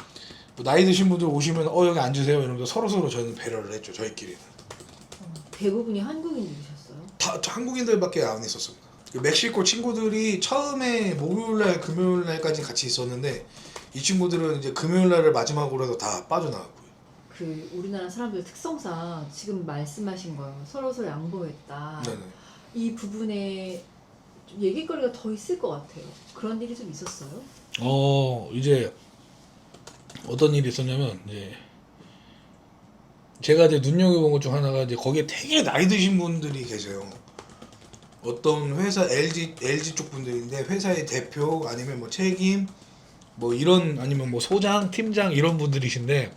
나이 드신 분들 오시면 여기 앉으세요 이러면서 서로 저희는 배려를 했죠. 저희끼리는. 대부분이 한국인들이셨어요? 다 한국인들밖에 안 있었습니다. 그 멕시코 친구들이 처음에 목요일날, 금요일날까지 같이 있었는데 이 친구들은 이제 금요일날을 마지막으로 해서 다 빠져나갔고요. 그 우리나라 사람들 특성상 지금 말씀하신 거요. 서로 양보했다. 네네. 이 부분에 좀 얘기거리가 더 있을 것 같아요. 그런 일이 좀 있었어요? 이제 어떤 일이 있었냐면 이제 제가 이제 눈여겨본 것 중 하나가 이제 거기에 되게 나이 드신 분들이 계세요. 어떤 회사 LG 쪽 분들인데 회사의 대표 아니면 뭐 책임 뭐 이런 아니면 뭐 소장 팀장 이런 분들이신데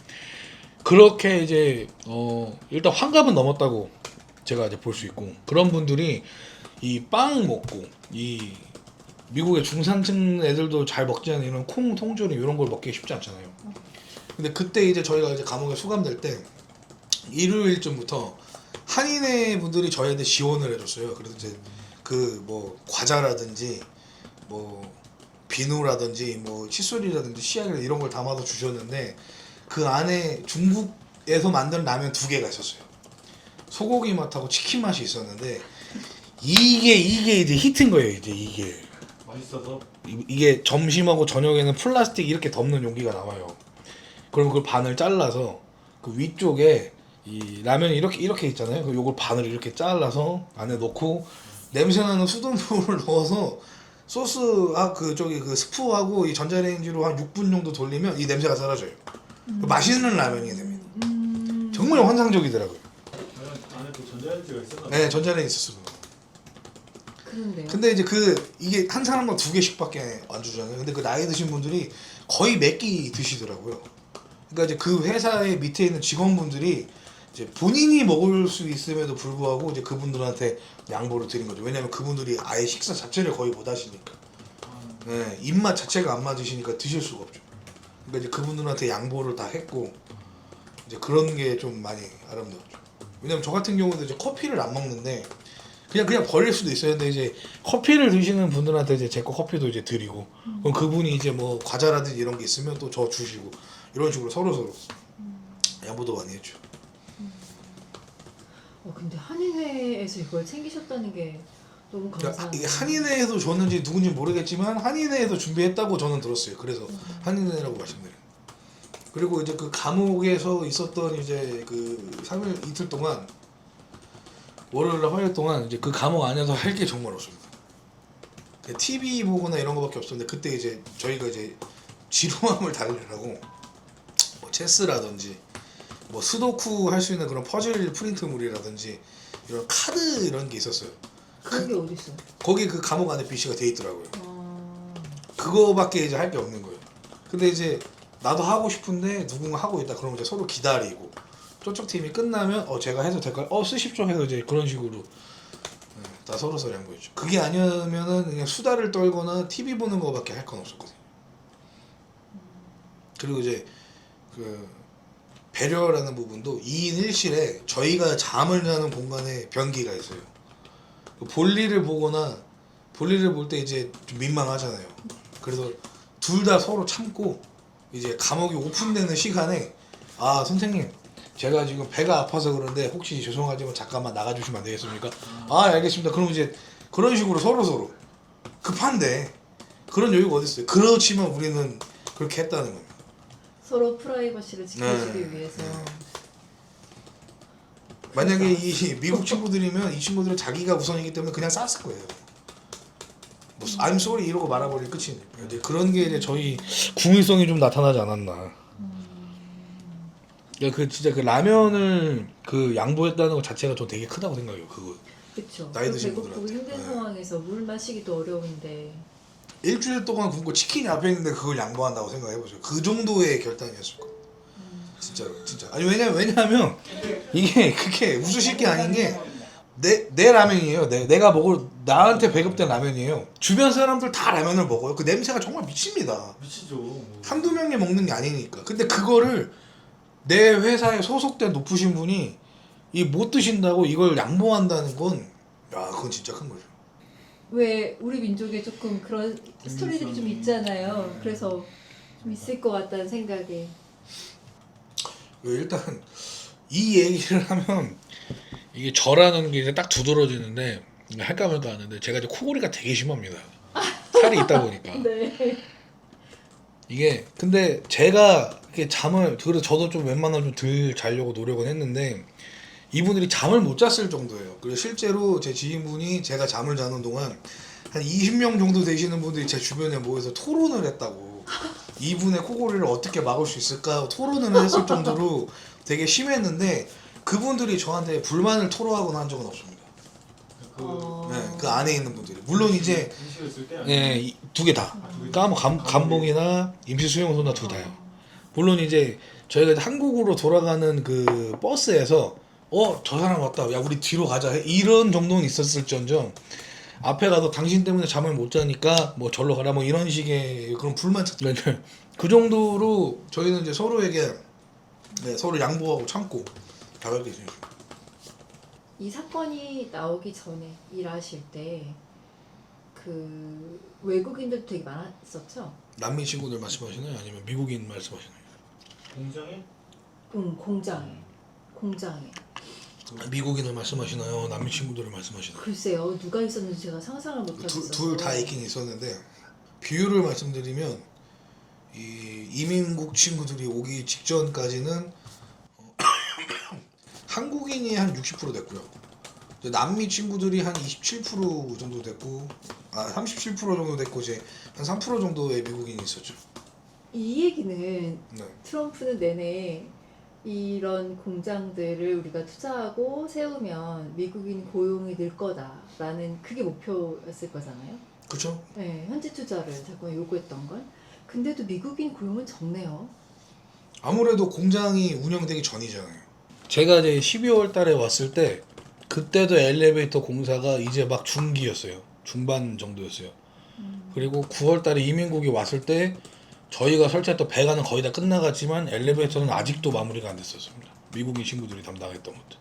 그렇게 이제 일단 환갑은 넘었다고 제가 이제 볼 수 있고 그런 분들이 이 빵 먹고 이 미국의 중산층 애들도 잘 먹지 않는 이런 콩 통조림 이런 걸 먹기 쉽지 않잖아요. 근데 그때 이제 저희가 이제 감옥에 수감될 때 일요일쯤부터 한인회 분들이 저희한테 지원을 해줬어요. 그래서 이제 그 뭐 과자라든지 뭐 비누라든지 뭐 칫솔이라든지 씨앗 이런 걸 담아서 주셨는데 그 안에 중국에서 만든 라면 2개가 있었어요. 소고기 맛하고 치킨 맛이 있었는데 이게 이제 히트인 거예요. 이제 이게 맛있어서 이게 점심하고 저녁에는 플라스틱 이렇게 덮는 용기가 나와요. 그럼 그걸 반을 잘라서 그 위쪽에 이 라면이 이렇게 있잖아요. 그 요걸 반을 이렇게 잘라서 안에 넣고 냄새나는 수돗물을 넣어서 소스 그 스프하고 이 전자레인지로 한 6분 정도 돌리면 이 냄새가 사라져요. 맛있는 라면이 됩니다. 정말 환상적이더라고요. 안에 또 전자레인지가 있었나? 네, 전자레인지 있었습니다. 그런데요. 근데 이제 이게 한 사람당 2개씩밖에 안 주잖아요. 근데 그 나이 드신 분들이 거의 몇 끼 드시더라고요. 그러니까 이제 그 회사의 밑에 있는 직원분들이 이제 본인이 먹을 수 있음에도 불구하고 이제 그분들한테 양보를 드린 거죠. 왜냐면 그분들이 아예 식사 자체를 거의 못 하시니까. 네, 입맛 자체가 안 맞으시니까 드실 수가 없죠. 그러니까 이제 그분들한테 양보를 다 했고 이제 그런 게 좀 많이 아름다웠죠. 왜냐면 저 같은 경우도 이제 커피를 안 먹는데 그냥 버릴 수도 있어요. 근데 이제 커피를 드시는 분들한테 이제 제 거 커피도 이제 드리고 그럼 그분이 이제 뭐 과자라든지 이런 게 있으면 또 저 주시고 이런 식으로 서로 양보도 많이 했죠. 근데 한인회에서 이걸 챙기셨다는 게 너무 그러니까 감사해요. 이게 한인회에서 줬는지 누군지 모르겠지만 한인회에서 준비했다고 저는 들었어요. 그래서 한인회라고 말씀드려요. 그리고 이제 그 감옥에서 있었던 이제 그 3일 이틀 동안 월요일날 화요일 동안 이제 그 감옥 안에서 할 게 정말 없습니다. TV 보거나 이런 거밖에 없었는데 그때 이제 저희가 이제 지루함을 달래라고 뭐 체스라든지 뭐 스도쿠 할 수 있는 그런 퍼즐 프린트물이라든지 이런 카드 이런 게 있었어요. 그런 게 어디 있어요? 거기 그 감옥 안에 PC가 돼 있더라고요. 그거밖에 이제 할 게 없는 거예요. 근데 이제 나도 하고 싶은데 누군가 하고 있다 그러면 이제 서로 기다리고 저쪽 팀이 끝나면 제가 해도 될까요? 쓰십시오 해서 이제 그런 식으로 다 서로 양보했죠. 그게 아니면은 그냥 수다를 떨거나 TV 보는 거밖에 할 건 없었거든요. 그리고 이제 그 배려라는 부분도 2인 1실에 저희가 잠을 자는 공간에 변기가 있어요. 볼일을 보거나 볼일을 볼 때 이제 좀 민망하잖아요. 그래서 둘 다 서로 참고 이제 감옥이 오픈되는 시간에 아 선생님 제가 지금 배가 아파서 그런데 혹시 죄송하지만 잠깐만 나가주시면 안 되겠습니까? 아 알겠습니다. 그럼 이제 그런 식으로 서로 급한데 그런 여유가 어디 있어요? 그렇지만 우리는 그렇게 했다는 겁니다. 서로 프라이버시를 지켜주기 네. 위해서. 만약에 이 미국 친구들이면 이 친구들은 자기가 우선이기 때문에 그냥 쌌을 거예요. 뭐 I'm sorry 이러고 말아버릴 끝이니까. 이제 그런 게 이제 저희 국민성이 좀 나타나지 않았나. 야, 그 진짜 그 라면을 그 양보했다는 것 자체가 저 되게 크다고 생각해요. 그거 그쵸. 나이 드신 배고프고 분들한테. 힘든 네. 상황에서 물 마시기도 어려운데. 일주일 동안 굶고 치킨이 앞에 있는데 그걸 양보한다고 생각해보죠. 그 정도의 결단이었을 거예요. 진짜로 진짜. 아니 왜냐하면 이게 그게 웃으실 게 아닌 게 내 라면이에요. 내가 먹을 나한테 배급된 라면이에요. 주변 사람들 다 라면을 먹어요. 그 냄새가 정말 미칩니다. 미치죠. 뭐. 한두 명이 먹는 게 아니니까. 근데 그거를 내 회사에 소속된 높으신 분이 이 못 드신다고 이걸 양보한다는 건 야, 그건 진짜 큰 거죠. 왜 우리 민족에 조금 그런 스토리들이 좀 있잖아요. 그래서 좀 있을 것 같다는 생각에. 일단 이 얘기를 하면 이게 저라는 게 이제 딱 두드러지는데 할까 말까 하는데 제가 이제 코골이가 되게 심합니다. 살이 있다 보니까. 네. 이게 근데 제가 이렇게 잠을 그래도 저도 좀 웬만하면 좀 덜 자려고 노력은 했는데 이분들이 잠을 못 잤을 정도예요. 그리고 실제로 제 지인분이 제가 잠을 자는 동안 한 20명 정도 되시는 분들이 제 주변에 모여서 토론을 했다고. 이분의 코골이를 어떻게 막을 수 있을까 토론을 했을 정도로 되게 심했는데 그분들이 저한테 불만을 토로하거나 한 적은 없습니다. 그 네, 그 안에 있는 분들이 물론 이제 임시를 쓸 때. 예, 두 개 다. 그러니까 뭐 감봉이나 임시 수용소나 둘 다요. 물론 이제 저희가 이제 한국으로 돌아가는 그 버스에서 저 사람 왔다. 야 우리 뒤로 가자. 이런 정도는 있었을지언정 앞에 가서 당신 때문에 잠을 못 자니까 뭐 절로 가라 뭐 이런 식의 그런 불만 그 정도로 저희는 이제 서로에게 네, 서로 양보하고 참고 다가게 되죠. 이 사건이 나오기 전에 일하실 때 그 외국인들도 되게 많았었죠? 남미 친구들 말씀하시나요? 아니면 미국인 말씀하시나요? 공장에 응, 공장에. 미국인을 말씀하시나요? 남미 친구들을 말씀하시나요? 글쎄요, 누가 있었는지 제가 상상을 못하겠어요. 둘 다 있긴 있었는데 비율을 말씀드리면 이민국 친구들이 오기 직전까지는 한국인이 한 60% 됐고요. 남미 친구들이 한 27% 정도 됐고 37% 정도 됐고 이제 한 3% 정도의 미국인이 있었죠. 이 얘기는 네. 트럼프는 내내 이런 공장들을 우리가 투자하고 세우면 미국인 고용이 늘 거다라는 그게 목표였을 거잖아요. 그렇죠? 네, 현지 투자를 자꾸 요구했던 건. 근데도 미국인 고용은 적네요. 아무래도 공장이 운영되기 전이잖아요. 제가 이제 12월 달에 왔을 때 그때도 엘리베이터 공사가 이제 막 중기였어요. 중반 정도였어요. 그리고 9월 달에 이민국이 왔을 때 저희가 설치했던 배관은 거의 다 끝나갔지만 엘리베이터는 아직도 마무리가 안 됐었습니다. 미국인 친구들이 담당했던 것들.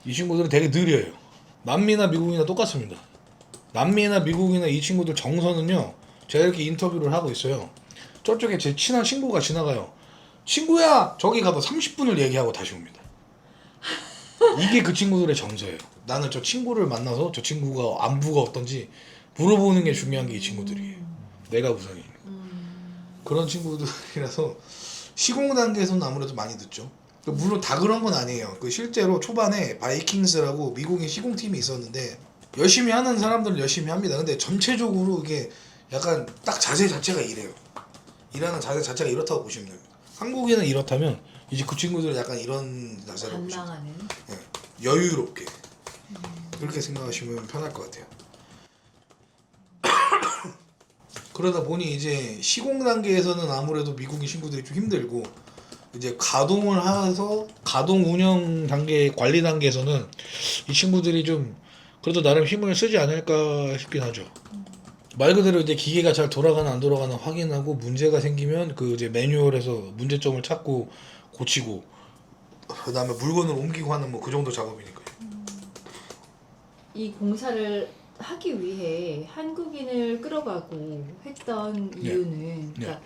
이 친구들은 되게 느려요. 남미나 미국이나 똑같습니다. 남미나 미국이나 이 친구들 정서는요. 제가 이렇게 인터뷰를 하고 있어요. 저쪽에 제 친한 친구가 지나가요. 친구야! 저기 가서 30분을 얘기하고 다시 옵니다. 이게 그 친구들의 정서예요. 나는 저 친구를 만나서 저 친구가 안부가 어떤지 물어보는 게 중요한 게 이 친구들이에요. 내가 우선이. 그런 친구들이라서 시공 단계에서는 아무래도 많이 듣죠. 물론 다 그런 건 아니에요. 그 실제로 초반에 바이킹스라고 미국인 시공팀이 있었는데 열심히 하는 사람들은 열심히 합니다. 근데 전체적으로 이게 약간 딱 자세 자체가 이래요. 일하는 자세 자체가 이렇다고 보시면 됩니다. 한국에는 이렇다면 이제 그 친구들은 약간 이런 자세라고 보시면 돼요. 반망하는. 여유롭게 그렇게 생각하시면 편할 것 같아요. 그러다 보니 이제 시공 단계에서는 아무래도 미국인 친구들이 좀 힘들고 이제 가동을 해서 가동 운영 단계 관리 단계에서는 이 친구들이 좀 그래도 나름 힘을 쓰지 않을까 싶긴 하죠. 말 그대로 이제 기계가 잘 돌아가나 안 돌아가나 확인하고 문제가 생기면 그 이제 매뉴얼에서 문제점을 찾고 고치고 그다음에 물건을 옮기고 하는 뭐 그 정도 작업이니까요. 이 공사를 하기 위해 한국인을 끌어가고 했던 이유는 그러니까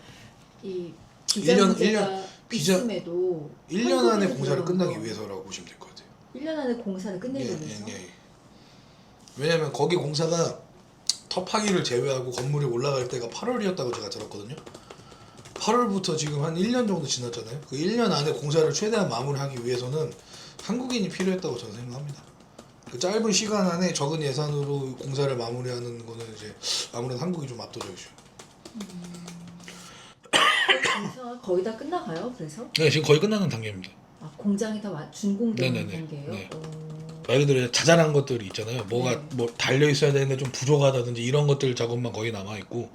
이 비자 1년 문제가 비자- 있음에도 1년 안에 한국에서 공사를 들어온 끝나기 거. 위해서라고 보시면 될 것 같아요. 1년 안에 공사를 끝내기 위해서. 왜냐면 거기 공사가 터파기를 제외하고 건물이 올라갈 때가 8월이었다고 제가 들었거든요. 8월부터 지금 한 1년 정도 지났잖아요. 그 1년 안에 공사를 최대한 마무리하기 위해서는 한국인이 필요했다고 저는 생각합니다. 그 짧은 시간 안에 적은 예산으로 공사를 마무리하는 거는 이제 아무래도 한국이 좀 압도적이죠. 공사가 거의 다 끝나가요. 그래서 네, 지금 거의 끝나는 단계입니다. 공장이 다 준공되는 네네네. 단계예요. 네. 말 그대로 자잘한 것들이 있잖아요. 뭐가 네. 뭐 달려 있어야 되는데 좀 부족하다든지 이런 것들 작업만 거의 남아 있고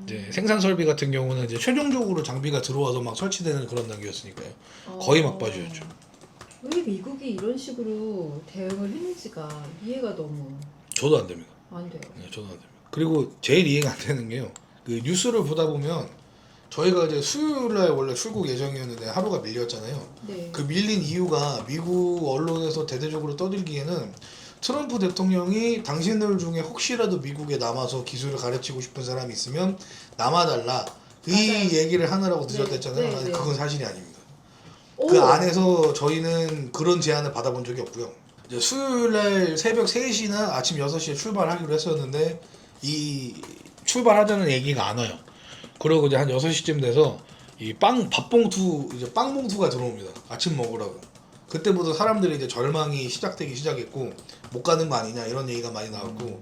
이제 생산 설비 같은 경우는 이제 최종적으로 장비가 들어와서 막 설치되는 그런 단계였으니까요. 거의 막바지였죠. 왜 미국이 이런 식으로 대응을 했는지가 이해가 너무 저도 안 됩니다. 안 돼요. 네, 저도 안 됩니다. 그리고 제일 이해가 안 되는 게요. 그 뉴스를 보다 보면 저희가 이제 수요일 날 원래 출국 예정이었는데 하루가 밀렸잖아요. 네. 그 밀린 이유가 미국 언론에서 대대적으로 떠들기에는 트럼프 대통령이 당신들 중에 혹시라도 미국에 남아서 기술을 가르치고 싶은 사람이 있으면 남아달라 이 맞아요. 얘기를 하느라고 네, 늦었댔잖아요. 네, 네. 그건 사실이 아닙니다. 오! 그 안에서 저희는 그런 제안을 받아본 적이 없고요. 이제 수요일 날 새벽 3시나 아침 6시에 출발하기로 했었는데 이 출발하자는 얘기가 안 와요. 그러고 이제 한 6시쯤 돼서 이 밥봉투 이제 빵 봉투가 들어옵니다. 아침 먹으라고. 그때부터 사람들이 이제 절망이 시작되기 시작했고 못 가는 거 아니냐 이런 얘기가 많이 나왔고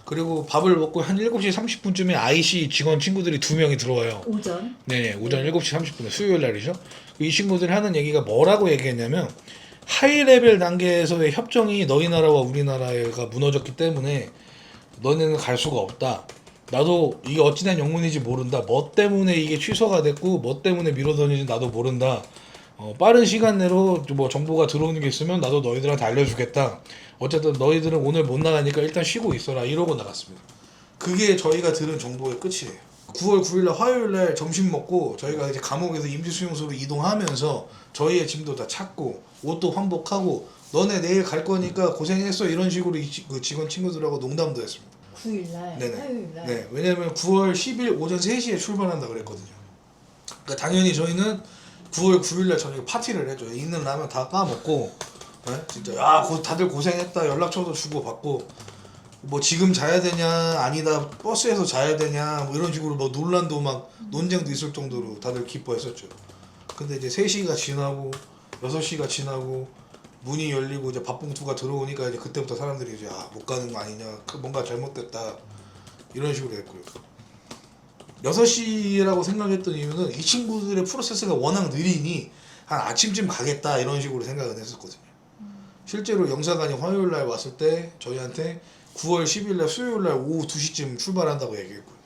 그리고 밥을 먹고 한 7시 30분쯤에 IC 직원 친구들이 2명이 들어와요. 오전. 네네 오전 7시 30분에 수요일 날이죠. 이 친구들이 하는 얘기가 뭐라고 얘기했냐면 하이 레벨 단계에서의 협정이 너희 나라와 우리나라가 무너졌기 때문에 너네는 갈 수가 없다. 나도 이게 어찌된 영문인지 모른다. 뭐 때문에 이게 취소가 됐고 뭐 때문에 미뤄졌는지 나도 모른다. 빠른 시간 내로 뭐 정보가 들어오는 게 있으면 나도 너희들한테 알려주겠다. 어쨌든 너희들은 오늘 못 나가니까 일단 쉬고 있어라. 이러고 나갔습니다. 그게 저희가 들은 정보의 끝이에요. 9월 9일날 화요일날 점심 먹고 저희가 이제 감옥에서 임시수용소로 이동하면서 저희의 짐도 다 찾고 옷도 환복하고 너네 내일 갈 거니까 고생했어 이런 식으로 그 직원 친구들하고 농담도 했습니다. 9일날, 네네. 화요일날. 네, 왜냐면 9월 10일 오전 3시에 출발한다 그랬거든요. 그러니까 당연히 저희는 9월 9일날 저녁에 파티를 해줘요. 있는 라면 다 까먹고, 네? 진짜 다들 고생했다 연락처도 주고 받고 뭐 지금 자야 되냐 아니다 버스에서 자야 되냐 뭐 이런 식으로 뭐 논란도 막 논쟁도 있을 정도로 다들 기뻐했었죠. 근데 이제 3시가 지나고 6시가 지나고 문이 열리고 이제 밥봉투가 들어오니까 이제 그때부터 사람들이 이제 못 가는 거 아니냐 뭔가 잘못됐다 이런 식으로 했고요. 6시라고 생각했던 이유는 이 친구들의 프로세스가 워낙 느리니 한 아침쯤 가겠다 이런 식으로 생각은 했었거든요. 실제로 영사관이 화요일 날 왔을 때 저희한테 9월 10일 날 수요일 날 오후 2시쯤 출발한다고 얘기했고요.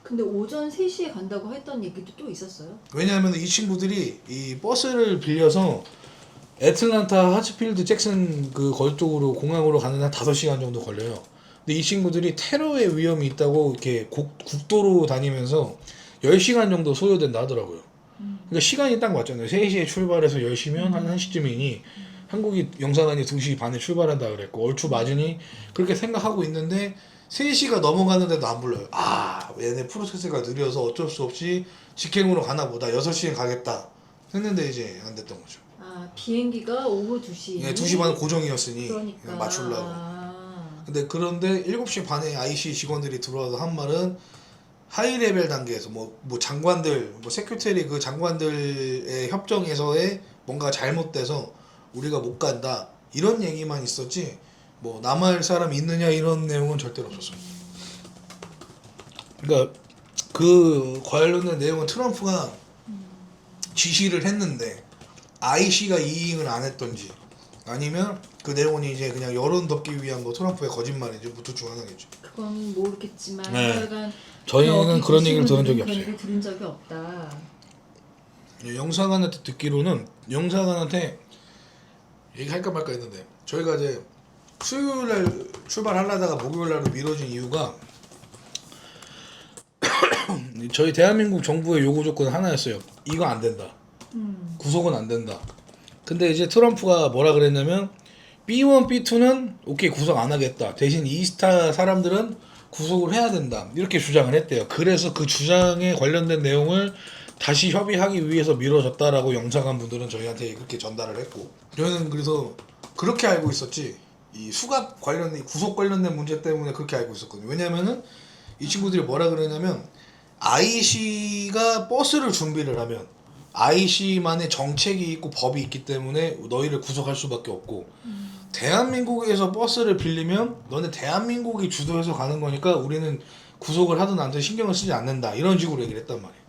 근데 오전 3시에 간다고 했던 얘기도 또 있었어요? 왜냐하면 이 친구들이 이 버스를 빌려서 애틀란타 하츠필드 잭슨 그 거기 쪽으로 공항으로 가는 한 5시간 정도 걸려요. 근데 이 친구들이 테러의 위험이 있다고 이렇게 국도로 다니면서 10시간 정도 소요된다 하더라고요. 그러니까 시간이 딱 맞잖아요. 3시에 출발해서 10시면 한 1시쯤이니 한국이 영사관이 2시 반에 출발한다 그랬고 얼추 맞으니 그렇게 생각하고 있는데 3시가 넘어가는데도 안 불러요. 얘네 프로세스가 느려서 어쩔 수 없이 직행으로 가나 보다. 6시에 가겠다 했는데 이제 안 됐던 거죠. 비행기가 오후 2시. 네, 2시 반 고정이었으니 그러니까. 맞추려고. 근데 그런데 7시 반에 IC 직원들이 들어와서 한 말은 하이 레벨 단계에서 뭐 장관들, 뭐 세큐리티 그 장관들의 협정에서의 뭔가 잘못돼서 우리가 못 간다. 이런 얘기만 있었지 뭐 남아할 사람이 있느냐 이런 내용은 절대로 없었어요. 그러니까 그 관련된 내용은 트럼프가 지시를 했는데 IC가 이행을 안 했던지 아니면 그 내용이 이제 그냥 여론 덮기 위한 뭐 트럼프의 거짓말인지 뭐 둘 중 하나겠죠. 그건 모르겠지만 네. 하여간 저희는 그런 얘기를 들은 적이 그런 없어요. 얘기를 들은 적이 없다. 영사관한테 듣기로는 영사관한테 얘기할까 말까 했는데 저희가 이제 수요일날 출발하려다가 목요일날로 미뤄진 이유가 저희 대한민국 정부의 요구 조건 하나였어요. 이거 안 된다. 구속은 안 된다. 근데 이제 트럼프가 뭐라 그랬냐면 B1, B2는 오케이 구속 안 하겠다. 대신 이스타 사람들은 구속을 해야 된다. 이렇게 주장을 했대요. 그래서 그 주장에 관련된 내용을 다시 협의하기 위해서 미뤄졌다라고 영상한 분들은 저희한테 그렇게 전달을 했고 저희는 그래서 그렇게 알고 있었지 이 수갑 관련된 구속 관련된 문제 때문에 그렇게 알고 있었거든요. 왜냐면은 이 친구들이 뭐라 그러냐면 IC가 버스를 준비를 하면 IC만의 정책이 있고 법이 있기 때문에 너희를 구속할 수밖에 없고 대한민국에서 버스를 빌리면 너네 대한민국이 주도해서 가는 거니까 우리는 구속을 하든 안 하든 신경을 쓰지 않는다 이런 식으로 얘기를 했단 말이에요.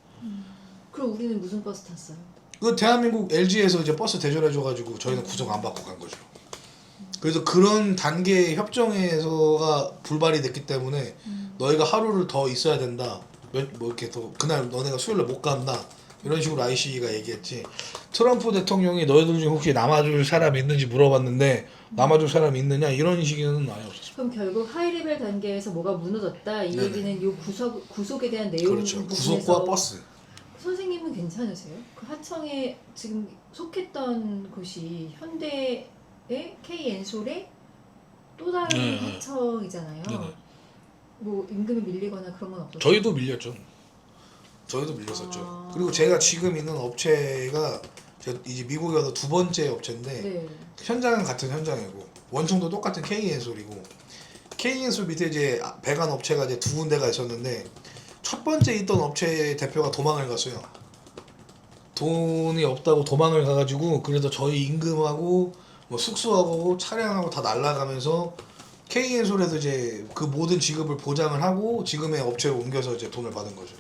그럼 우리는 무슨 버스 탔어요? 그 대한민국 LG에서 이제 버스 대절해줘가지고 저희는 구속 안 받고 간 거죠. 그래서 그런 단계 협정에서가 불발이 됐기 때문에 너희가 하루를 더 있어야 된다. 뭐 이렇게 더 그날 너네가 수요일에 못 간다. 이런 식으로 IC가 얘기했지. 트럼프 대통령이 너희들 중에 혹시 남아줄 사람이 있는지 물어봤는데 남아줄 사람이 있느냐 이런 식은 아예 없었어요. 그럼 결국 하이레벨 단계에서 뭐가 무너졌다 이 네네. 얘기는 요 구속에 대한 내용 그렇죠. 부분에서 구속과 버스. 선생님은 괜찮으세요? 그 하청에 지금 속했던 곳이 현대의 K엔솔의 또 다른 네. 하청이잖아요. 네네. 뭐 임금이 밀리거나 그런 건 없었어요? 저희도 밀렸죠. 저희도 밀렸었죠. 아. 그리고 제가 지금 있는 업체가 이제 미국에 와서 두 번째 업체인데 네. 현장은 같은 현장이고 원청도 똑같은 K엔솔이고 K엔솔 밑에 이제 배관 업체가 이제 두 군데가 있었는데 첫 번째 있던 업체 대표가 도망을 갔어요. 돈이 없다고 도망을 가가지고 그래서 저희 임금하고 뭐 숙소하고 차량하고 다 날라가면서 K엔솔에서 이제 그 모든 지급을 보장을 하고 지금의 업체로 옮겨서 이제 돈을 받은 거죠.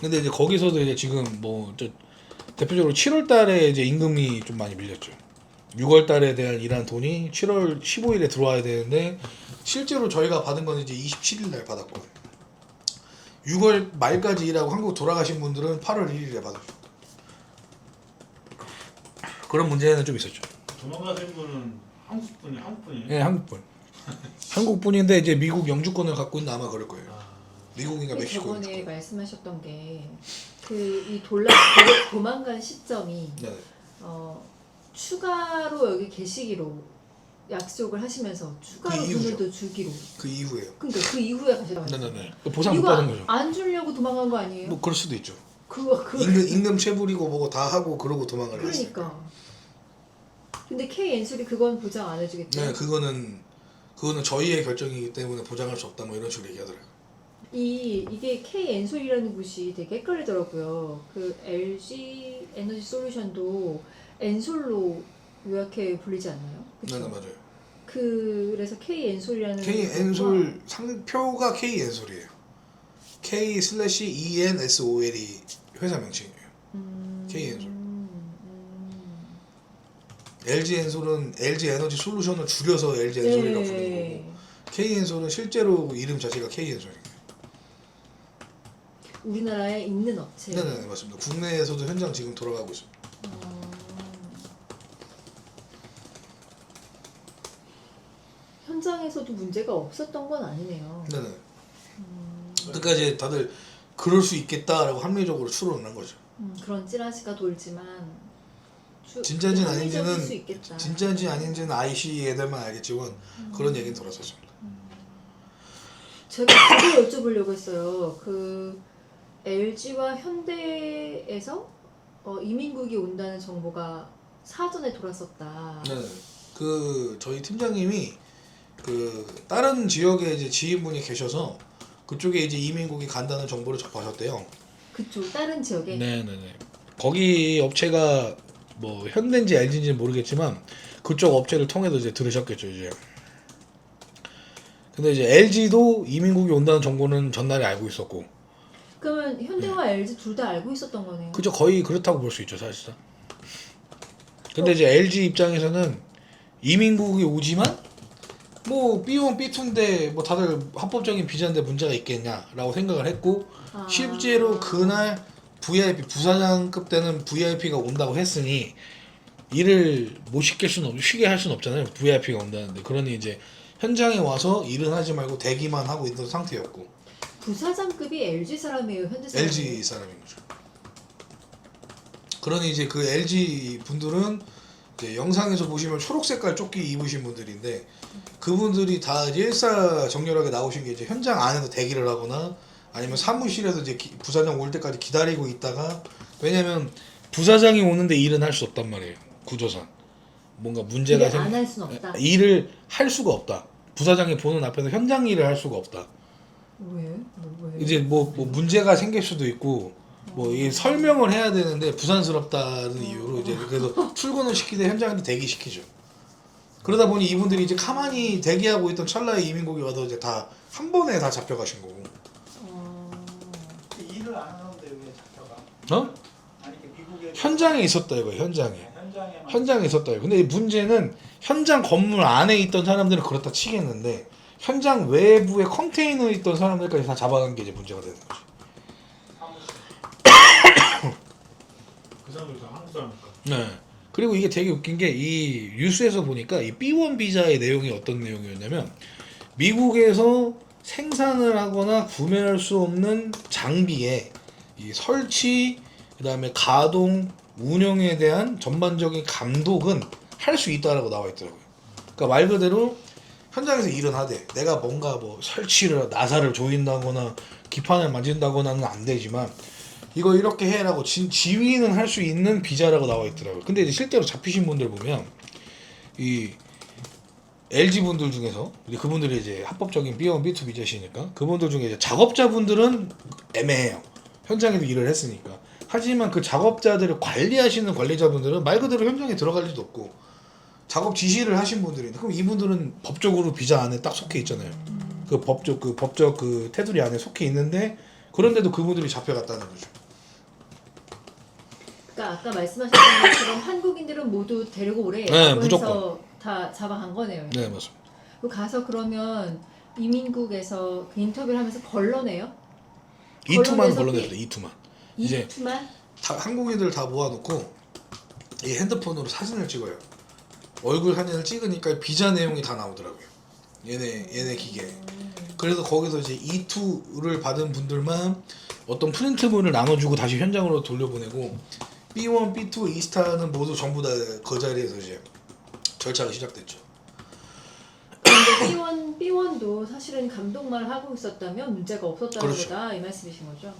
근데 이제 거기서도 이제 지금 뭐 대표적으로 7월 달에 이제 임금이 좀 많이 밀렸죠. 6월 달에 대한 일한 돈이 7월 15일에 들어와야 되는데 실제로 저희가 받은 건 이제 27일 날 받았거든요. 6월 말까지 일하고 한국 돌아가신 분들은 8월 1일에 받았죠. 그런 문제는 좀 있었죠. 도망가신 분은 한국분이에요? 네, 한국분. 한국분인데 이제 미국 영주권을 갖고 있는 아마 그럴 거예요. 아, 미국인가 멕시코 저번에 영주권. 말씀하셨던 게 그 이 도망간 시점이 네. 추가로 여기 계시기로 약속을 하시면서 추가로 그 이후죠. 돈을 더 주기로. 그 이후에요. 그러니까 그 이후에 가져가셨어요. 네네네. 보상 못 받은 거죠. 안 주려고 도망간 거 아니에요? 뭐 그럴 수도 있죠. 그거 임금 체불이고 뭐고 다 하고 그러고 도망을 했어요. 그러니까. 근데 K 엔솔이 그건 보장 안 해주겠죠. 네, 그거는 저희의 결정이기 때문에 보장할 수 없다 뭐 이런 식으로 얘기하더라고요. 이게 K 엔솔이라는 곳이 되게 헷갈리더라고요. 그 LG 에너지 솔루션도 엔솔로 요약해 불리지 않나요? 그쵸? 네, 맞아요. 그래서 K 엔솔이라는 K 엔솔 상표가 K 엔솔이에요. K/ENSOL이 회사 명칭이에요. K 엔솔. LG 엔솔은 LG 에너지 솔루션을 줄여서 LG 엔솔이라고 부르는 거고 K 엔솔은 실제로 이름 자체가 K 엔솔이에요. 우리나라에 있는 업체. 네네 맞습니다. 국내에서도 현장 지금 돌아가고 있습니다. 현장에서도 문제가 없었던 건 아니네요. 네네. 그러니까 이제 다들 그럴 수 있겠다라고 합리적으로 추론을 한 거죠. 그런 찌라시가 돌지만 진짜인지는 합리적일 수 아닌지는 있겠다. 진짜인지 아닌지는 IC 애들만 알겠지만 그런 얘기는 들었었습니다. 제가 그걸 여쭤보려고 했어요. 그 LG와 현대에서 이민국이 온다는 정보가 사전에 돌았었다. 네. 그 저희 팀장님이 그 다른 지역에 이제 지인분이 계셔서 그쪽에 이제 이민국이 간다는 정보를 접하셨대요. 그쪽 다른 지역에. 네네네. 거기 업체가 뭐 현대인지 LG인지는 모르겠지만 그쪽 업체를 통해서 이제 들으셨겠죠 이제. 근데 이제 LG도 이민국이 온다는 정보는 전날에 알고 있었고. 그러면 현대와 LG 둘 다 알고 있었던 거네요. 그죠 거의 그렇다고 볼 수 있죠 사실상. 근데 이제 LG 입장에서는 이민국이 오지만 뭐 B1, B2인데 뭐 다들 합법적인 비자인데 문제가 있겠냐라고 생각을 했고 실제로 그날 VIP 부사장급 되는 VIP가 온다고 했으니 일을 못 시킬 수는 없, 쉬게 할 수는 없잖아요. VIP가 온다는데 그러니 이제 현장에 와서 일은 하지 말고 대기만 하고 있던 상태였고. 부사장급이 LG 사람이에요, 현대 사람? LG 사람인 거죠. 그러니 이제 그 LG 분들은 이제 영상에서 보시면 초록 색깔 조끼 입으신 분들인데 그분들이 다 이제 일사정렬하게 나오신 게 이제 현장 안에서 대기를 하거나 아니면 사무실에서 이제 부사장 올 때까지 기다리고 있다가 왜냐면 부사장이 오는데 일은 할 수 없단 말이에요. 구조상 뭔가 문제가 일을 안 할 수는 없다. 일을 할 수가 없다. 부사장이 보는 앞에서 현장 일을 할 수가 없다. 왜? 왜? 이제 뭐 문제가 생길 수도 있고 뭐 이 설명을 해야 되는데 부산스럽다는 이유로 이제 그래서 출근을 시키되 현장에도 대기시키죠. 그러다 보니 이분들이 이제 가만히 대기하고 있던 찰나에 이민국이 와서 이제 다 한 번에 다 잡혀가신 거고. 일을 안 하는데 왜 잡혀가? 어? 아니 미국에 현장에 있었다 이거 현장에. 현장에만 현장에 있었다. 근데 이 문제는 현장 건물 안에 있던 사람들은 그렇다 치겠는데 현장 외부에 컨테이너에 있던 사람들까지 다 잡아간 게 이제 문제가 되는 거지. 사무실 그 사람들 다 한국 사람일까? 네. 그리고 이게 되게 웃긴 게 이 뉴스에서 보니까 이 B1 비자의 내용이 어떤 내용이었냐면 미국에서 생산을 하거나 구매할 수 없는 장비의 이 설치, 그다음에 가동, 운영에 대한 전반적인 감독은 할 수 있다라고 나와 있더라고요. 그러니까 말 그대로 현장에서 일은 하되 내가 뭔가 뭐 설치를 나사를 조인다거나 기판을 만진다거나는 안 되지만 이거 이렇게 해라고 지휘는 할 수 있는 비자라고 나와 있더라고요. 근데 이제 실제로 잡히신 분들 보면 이 LG 분들 중에서 그분들이 이제 합법적인 B1, B2 비자시니까 그분들 중에 이제 작업자분들은 애매해요. 현장에도 일을 했으니까. 하지만 그 작업자들을 관리하시는 관리자분들은 말 그대로 현장에 들어갈 일도 없고 작업 지시를 하신 분들인데 그럼 이분들은 법적으로 비자 안에 딱 속해 있잖아요. 그 법적 그 테두리 안에 속해 있는데 그런데도 그분들이 잡혀갔다는 거죠. 그러니까 아까 말씀하셨던 것처럼 한국인들은 모두 데리고 오래. 네, 무조건 다 잡아간 거네요. 네, 맞습니다. 그 가서 그러면 이민국에서 그 인터뷰를 하면서 걸러내요? 이투만 걸러내서 걸러냈어요. 이투만. 이제 이투만? 다 한국인들 다 모아놓고 이 핸드폰으로 사진을 찍어요. 얼굴 사진을 찍으니까 비자 내용이 다 나오더라고요. 얘네 기계에. 그래서 거기서 이제 E2를 받은 분들만 어떤 프린트물을 나눠주고 다시 현장으로 돌려보내고 B1, B2, E스타는 모두 전부 다 그 자리에서 이제 절차가 시작됐죠. 근데 B1도 사실은 감독만 하고 있었다면 문제가 없었다는 그렇죠. 거다 이 말씀이신 거죠?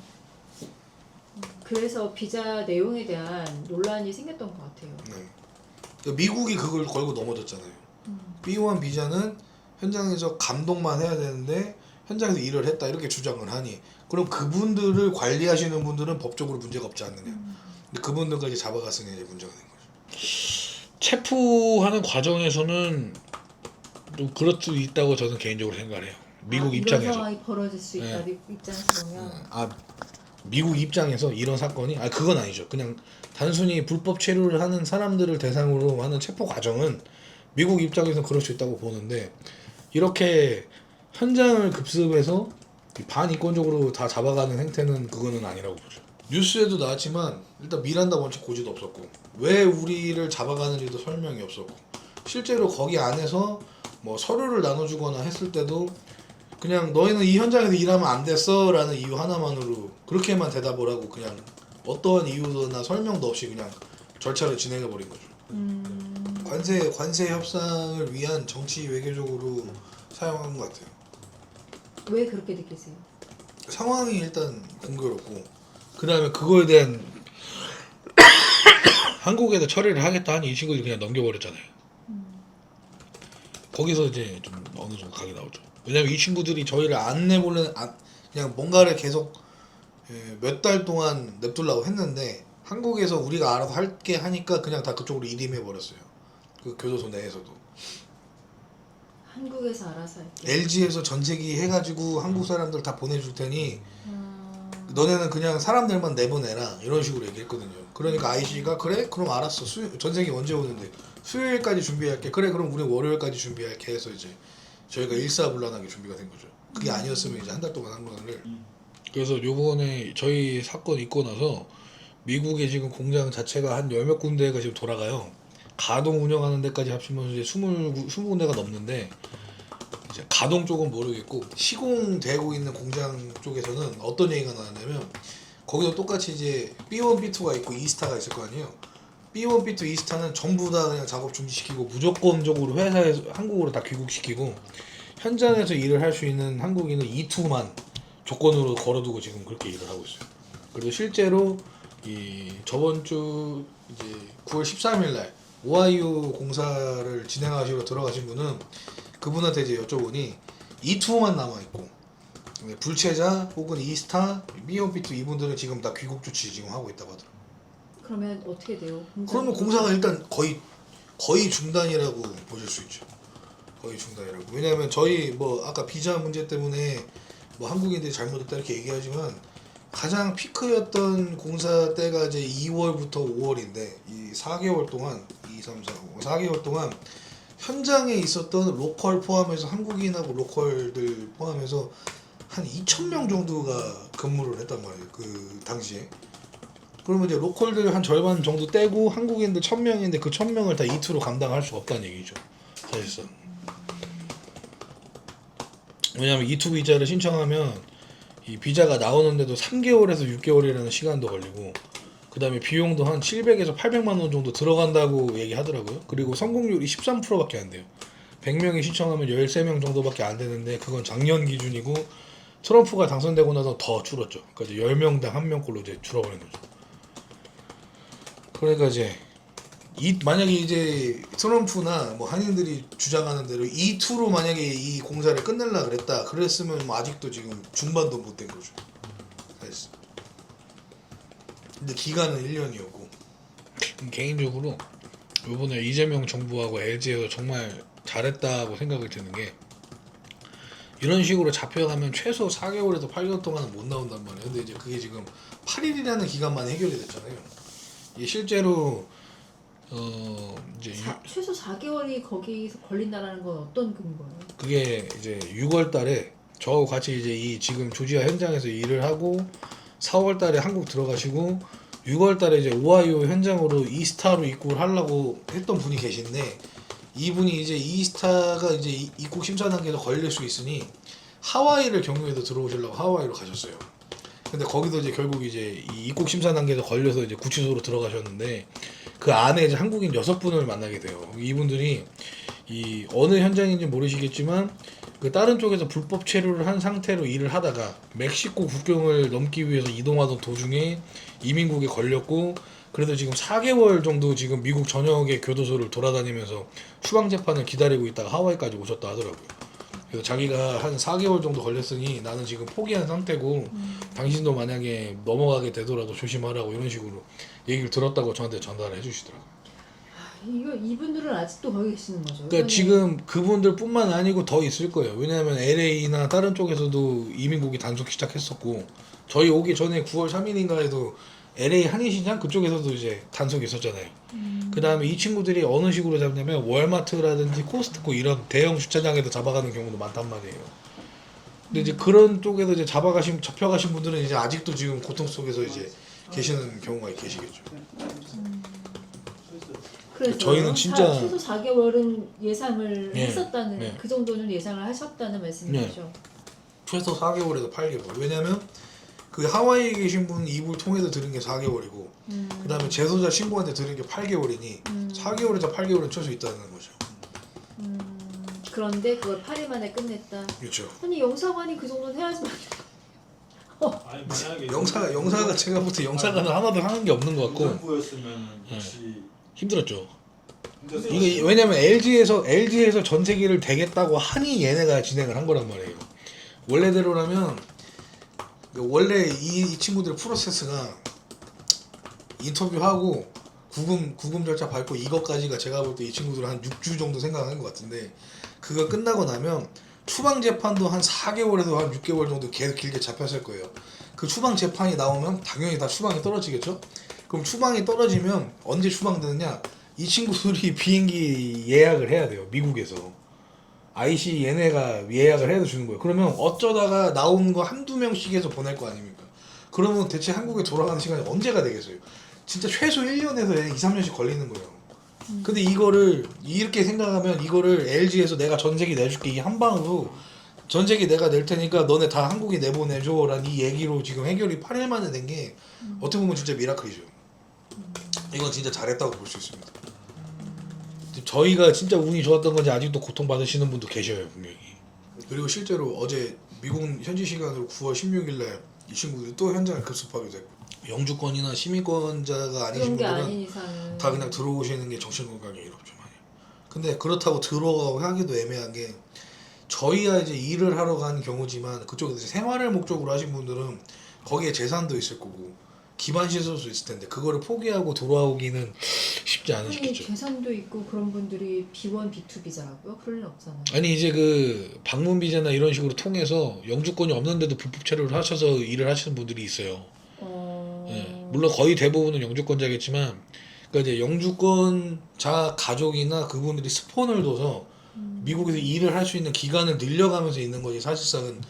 그래서 비자 내용에 대한 논란이 생겼던 것 같아요. 네. 그러니까 미국이 그걸 걸고 넘어졌잖아요. B1 비자는 현장에서 감독만 해야 되는데 현장에서 일을 했다 이렇게 주장을 하니 그럼 그분들을 관리하시는 분들은 법적으로 문제가 없지 않느냐. 근데 그분들까지 잡아갔으니 이제 문제가 된 거죠. 체포하는 과정에서는 좀 그럴 수 있다고 저는 개인적으로 생각을 해요. 미국 이런 입장에서. 상황이 벌어질 수 있다. 네. 미국 입장에서 보면 미국 입장에서 이런 사건이 그건 아니죠. 그냥 단순히 불법 체류를 하는 사람들을 대상으로 하는 체포 과정은 미국 입장에서 그럴 수 있다고 보는데 이렇게 현장을 급습해서 반인권적으로 다 잡아가는 행태는 그거는 아니라고 보죠. 뉴스에도 나왔지만 일단 미란다 원칙 고지도 없었고 왜 우리를 잡아가는지도 설명이 없었고 실제로 거기 안에서 뭐 서류를 나눠주거나 했을 때도 그냥 너희는 이 현장에서 일하면 안 됐어 라는 이유 하나만으로 그렇게만 대답을 하고 그냥 어떠한 이유나 설명도 없이 그냥 절차를 진행해 버린 거죠. 관세 협상을 위한 정치 외교적으로 사용한 것 같아요. 왜 그렇게 느끼세요? 상황이 일단 공교롭고 그 다음에 그거에 대한 한국에다 처리를 하겠다 하니 이 친구들이 그냥 넘겨버렸잖아요. 거기서 이제 좀 어느 정도 각이 나오죠. 왜냐면 이 친구들이 저희를 안 내보는 그냥 뭔가를 계속 몇 달 동안 냅두려고 했는데 한국에서 우리가 알아서 할게 하니까 그냥 다 그쪽으로 이임해 버렸어요. 그 교도소 내에서도. 한국에서 알아서 할게. LG에서 전세기 해가지고 한국 사람들 다 보내줄 테니 너네는 그냥 사람들만 내보내라 이런 식으로 얘기했거든요. 그러니까 IC가 그래? 그럼 알았어. 전세기 언제 오는데? 수요일까지 준비할게. 그래 그럼 우리 월요일까지 준비할게 해서 이제 저희가 일사불란하게 준비가 된 거죠. 그게 아니었으면 이제 한 달 동안 한 거를. 그래서 요번에 저희 사건 있고 나서 미국의 지금 공장 자체가 한 열몇 군데가 지금 돌아가요. 가동 운영하는 데까지 합치면 이제 20군데가 넘는데 이제 가동 쪽은 모르겠고 시공되고 있는 공장 쪽에서는 어떤 얘기가 나왔냐면 거기도 똑같이 이제 B1, B2가 있고 E스타가 있을 거 아니에요. B1, B2, E스타는 전부 다 그냥 작업 중지시키고 무조건적으로 회사에서 한국으로 다 귀국시키고 현장에서 일을 할 수 있는 한국인은 E2만 조건으로 걸어두고 지금 그렇게 일을 하고 있어요. 그리고 실제로 이 저번 주 이제 9월 13일 날 오하이오 공사를 진행하시러 들어가신 분은 그분한테 이제 여쭤보니 E2만 남아 있고 불체자 혹은 이스타, 미오비트 이분들은 지금 다 귀국 조치 지금 하고 있다고 하더라고요. 그러면 어떻게 돼요? 그러면 공사가 일단 거의 중단이라고 보실 수 있죠. 거의 중단이라고. 왜냐하면 저희 뭐 아까 비자 문제 때문에 뭐 한국인들이 잘못했다 이렇게 얘기하지만 가장 피크였던 공사 때가 이제 2월부터 5월인데 이 4개월 동안 2, 3, 4, 5, 4개월 동안 현장에 있었던 로컬 포함해서 한국인하고 로컬들 포함해서 한 2,000명 정도가 근무를 했단 말이에요. 그 당시에. 그러면 이제 로컬들 한 절반 정도 떼고 한국인들 1,000명인데 그 1,000명을 다 E2로 감당할 수가 없다는 얘기죠. 사실상. 왜냐하면 E2 비자를 신청하면 이 비자가 나오는데도 3개월에서 6개월이라는 시간도 걸리고 그 다음에 비용도 한 700에서 800만 원 정도 들어간다고 얘기하더라고요. 그리고 성공률이 13%밖에 안 돼요. 100명이 신청하면 13명 정도밖에 안 되는데 그건 작년 기준이고 트럼프가 당선되고 나서 더 줄었죠. 그러니까 이제 10명당 1명꼴로 이제 줄어버린 거죠. 그러니까 이제 만약에 이제 트럼프나 뭐 한인들이 주장하는 대로 E2로 만약에 이 공사를 끝내려 그랬다 그랬으면 뭐 아직도 지금 중반도 못 된 거죠. 사실. 근데 기간은 1년이었고 개인적으로 이번에 이재명 정부하고 LG에서 정말 잘했다고 생각이 드는 게 이런 식으로 잡혀가면 최소 4개월에서 8개월 동안은 못 나온단 말이에요. 근데 이제 그게 지금 8일이라는 기간만 해결이 됐잖아요. 이게 실제로 이제 최소 4개월이 거기서 걸린다라는 건 어떤 근거예요? 그게 이제 6월 달에 저하고 같이 이제 이 지금 조지아 현장에서 일을 하고 4월 달에 한국 들어가시고 6월 달에 이제 오하이오 현장으로 이스타로 입국을 하려고 했던 분이 계신데 이분이 이제 이스타가 이제 입국 심사 단계에서 걸릴 수 있으니 하와이를 경유해서 들어오시려고 하와이로 가셨어요. 근데 거기도 이제 결국 이제 이 입국 심사 단계에서 걸려서 이제 구치소로 들어가셨는데 그 안에 이제 한국인 6분을 만나게 돼요. 이분들이 이 어느 현장인지 모르시겠지만 그 다른 쪽에서 불법 체류를 한 상태로 일을 하다가 멕시코 국경을 넘기 위해서 이동하던 도중에 이민국에 걸렸고 그래서 지금 4개월 정도 지금 미국 전역의 교도소를 돌아다니면서 추방 재판을 기다리고 있다가 하와이까지 오셨다 하더라고요. 그래서 자기가 한 4개월 정도 걸렸으니 나는 지금 포기한 상태고 당신도 만약에 넘어가게 되더라도 조심하라고 이런 식으로 얘기를 들었다고 저한테 전달을 해주시더라고요. 이분들은 아직도 거기 계시는 거죠? 그러니까 지금 그분들뿐만 아니고 더 있을 거예요. 왜냐하면 LA나 다른 쪽에서도 이민국이 단속 시작했었고 저희 오기 전에 9월 3일인가에도 LA 한인시장 그쪽에서도 이제 단속이 있었잖아요. 그 다음에 이 친구들이 어느 식으로 잡냐면 월마트라든지 코스트코 이런 대형 주차장에도 잡아가는 경우도 많단 말이에요. 근데 이제 그런 쪽에서 이제 잡혀가신 분들은 이제 아직도 지금 고통 속에서 이제 계시는 경우가 계시겠죠. 그래서 저희는 진짜 최소 4개월은 예상을 네, 했었다는 네. 그 정도는 예상을 하셨다는 말씀이시죠? 최소 4개월에서 8개월. 왜냐면 그 하와이에 계신 분 입을 통해서 들은 게 4개월이고 그 다음에 재소자 신고한테 들은 게 8개월이니 4개월에서 8개월은 최소 있다는 거죠. 그런데 그걸 8일 만에 끝냈다. 그렇죠. 아니 영사관이 그 정도는 해야지만. 아니 만약에 영사가 제가 부터 영사관을 하나도 하는 게 없는 것 같고 정부였으면 혹시 힘들었죠. 힘들었을 이게 왜냐면 LG에서 전세기를 대겠다고 하니 얘네가 진행을 한 거란 말이에요. 원래대로라면 원래 이 친구들의 프로세스가 인터뷰하고 구금 절차 밟고 이것까지가 제가 볼 때 이 친구들 한 6주 정도 생각한 것 같은데 그거 끝나고 나면 추방 재판도 한 4개월에서 한 6개월 정도 계속 길게 잡혔을 거예요. 그 추방 재판이 나오면 당연히 다 추방이 떨어지겠죠? 그럼 추방이 떨어지면 언제 추방되느냐? 이 친구들이 비행기 예약을 해야 돼요. 미국에서. IC 얘네가 예약을 해서 주는 거예요. 그러면 어쩌다가 나오는 거 한두 명씩 해서 보낼 거 아닙니까? 그러면 대체 한국에 돌아가는 시간이 언제가 되겠어요? 진짜 최소 1년에서 2, 3년씩 걸리는 거예요. 근데 이거를 이렇게 생각하면 이거를 LG에서 내가 전세기 내줄게 이 한 방으로 전세기 내가 낼 테니까 너네 다 한국에 내보내줘 라는 이 얘기로 지금 해결이 8일 만에 된 게 어떻게 보면 진짜 미라클이죠. 이건 진짜 잘했다고 볼 수 있습니다. 저희가 진짜 운이 좋았던 건지 아직도 고통받으시는 분도 계셔요 분명히. 그리고 실제로 어제 미국 현지 시간으로 9월 16일 날 이 친구들이 또 현장을 급습하게 됐고 영주권이나 시민권자가 아니신 그런 게 분들은 아닌 이상은 다 그냥 들어오시는 게 정신건강에 이롭죠 많이. 근데 그렇다고 들어가고 하기도 애매한 게 저희야 이제 일을 하러 간 경우지만 그쪽에서 이제 생활을 목적으로 하신 분들은 거기에 재산도 있을 거고 기반 시설도 있을 텐데 그거를 포기하고 돌아오기는 쉽지 아니 않으시겠죠. 재산도 있고 그런 분들이 B1, B2 비자라고요? 그럴 일 없잖아요. 아니 이제 그 방문 비자나 이런 식으로 통해서 영주권이 없는데도 불법 체류를 하셔서 일을 하시는 분들이 있어요. 예, 물론 거의 대부분은 영주권자겠지만 그러니까 이제 영주권자 가족이나 그분들이 스폰을 둬서 미국에서 일을 할 수 있는 기간을 늘려가면서 있는 거지 사실상은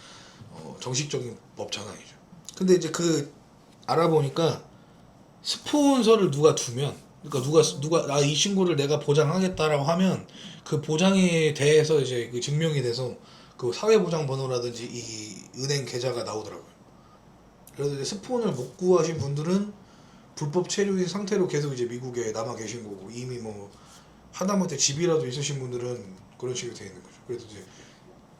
정식적인 법차는 아니죠. 근데 이제 그 알아보니까 스폰서를 누가 두면 그러니까 누가 이 친구를 내가 보장하겠다라고 하면 그 보장에 대해서 이제 그 증명이 돼서 그 사회보장 번호라든지 이 은행 계좌가 나오더라고요. 그래서 이제 스폰을 못 구하신 분들은 불법 체류인 상태로 계속 이제 미국에 남아 계신 거고 이미 뭐 하다못해 집이라도 있으신 분들은 그런 식으로 돼 있는 거죠. 그래서 이제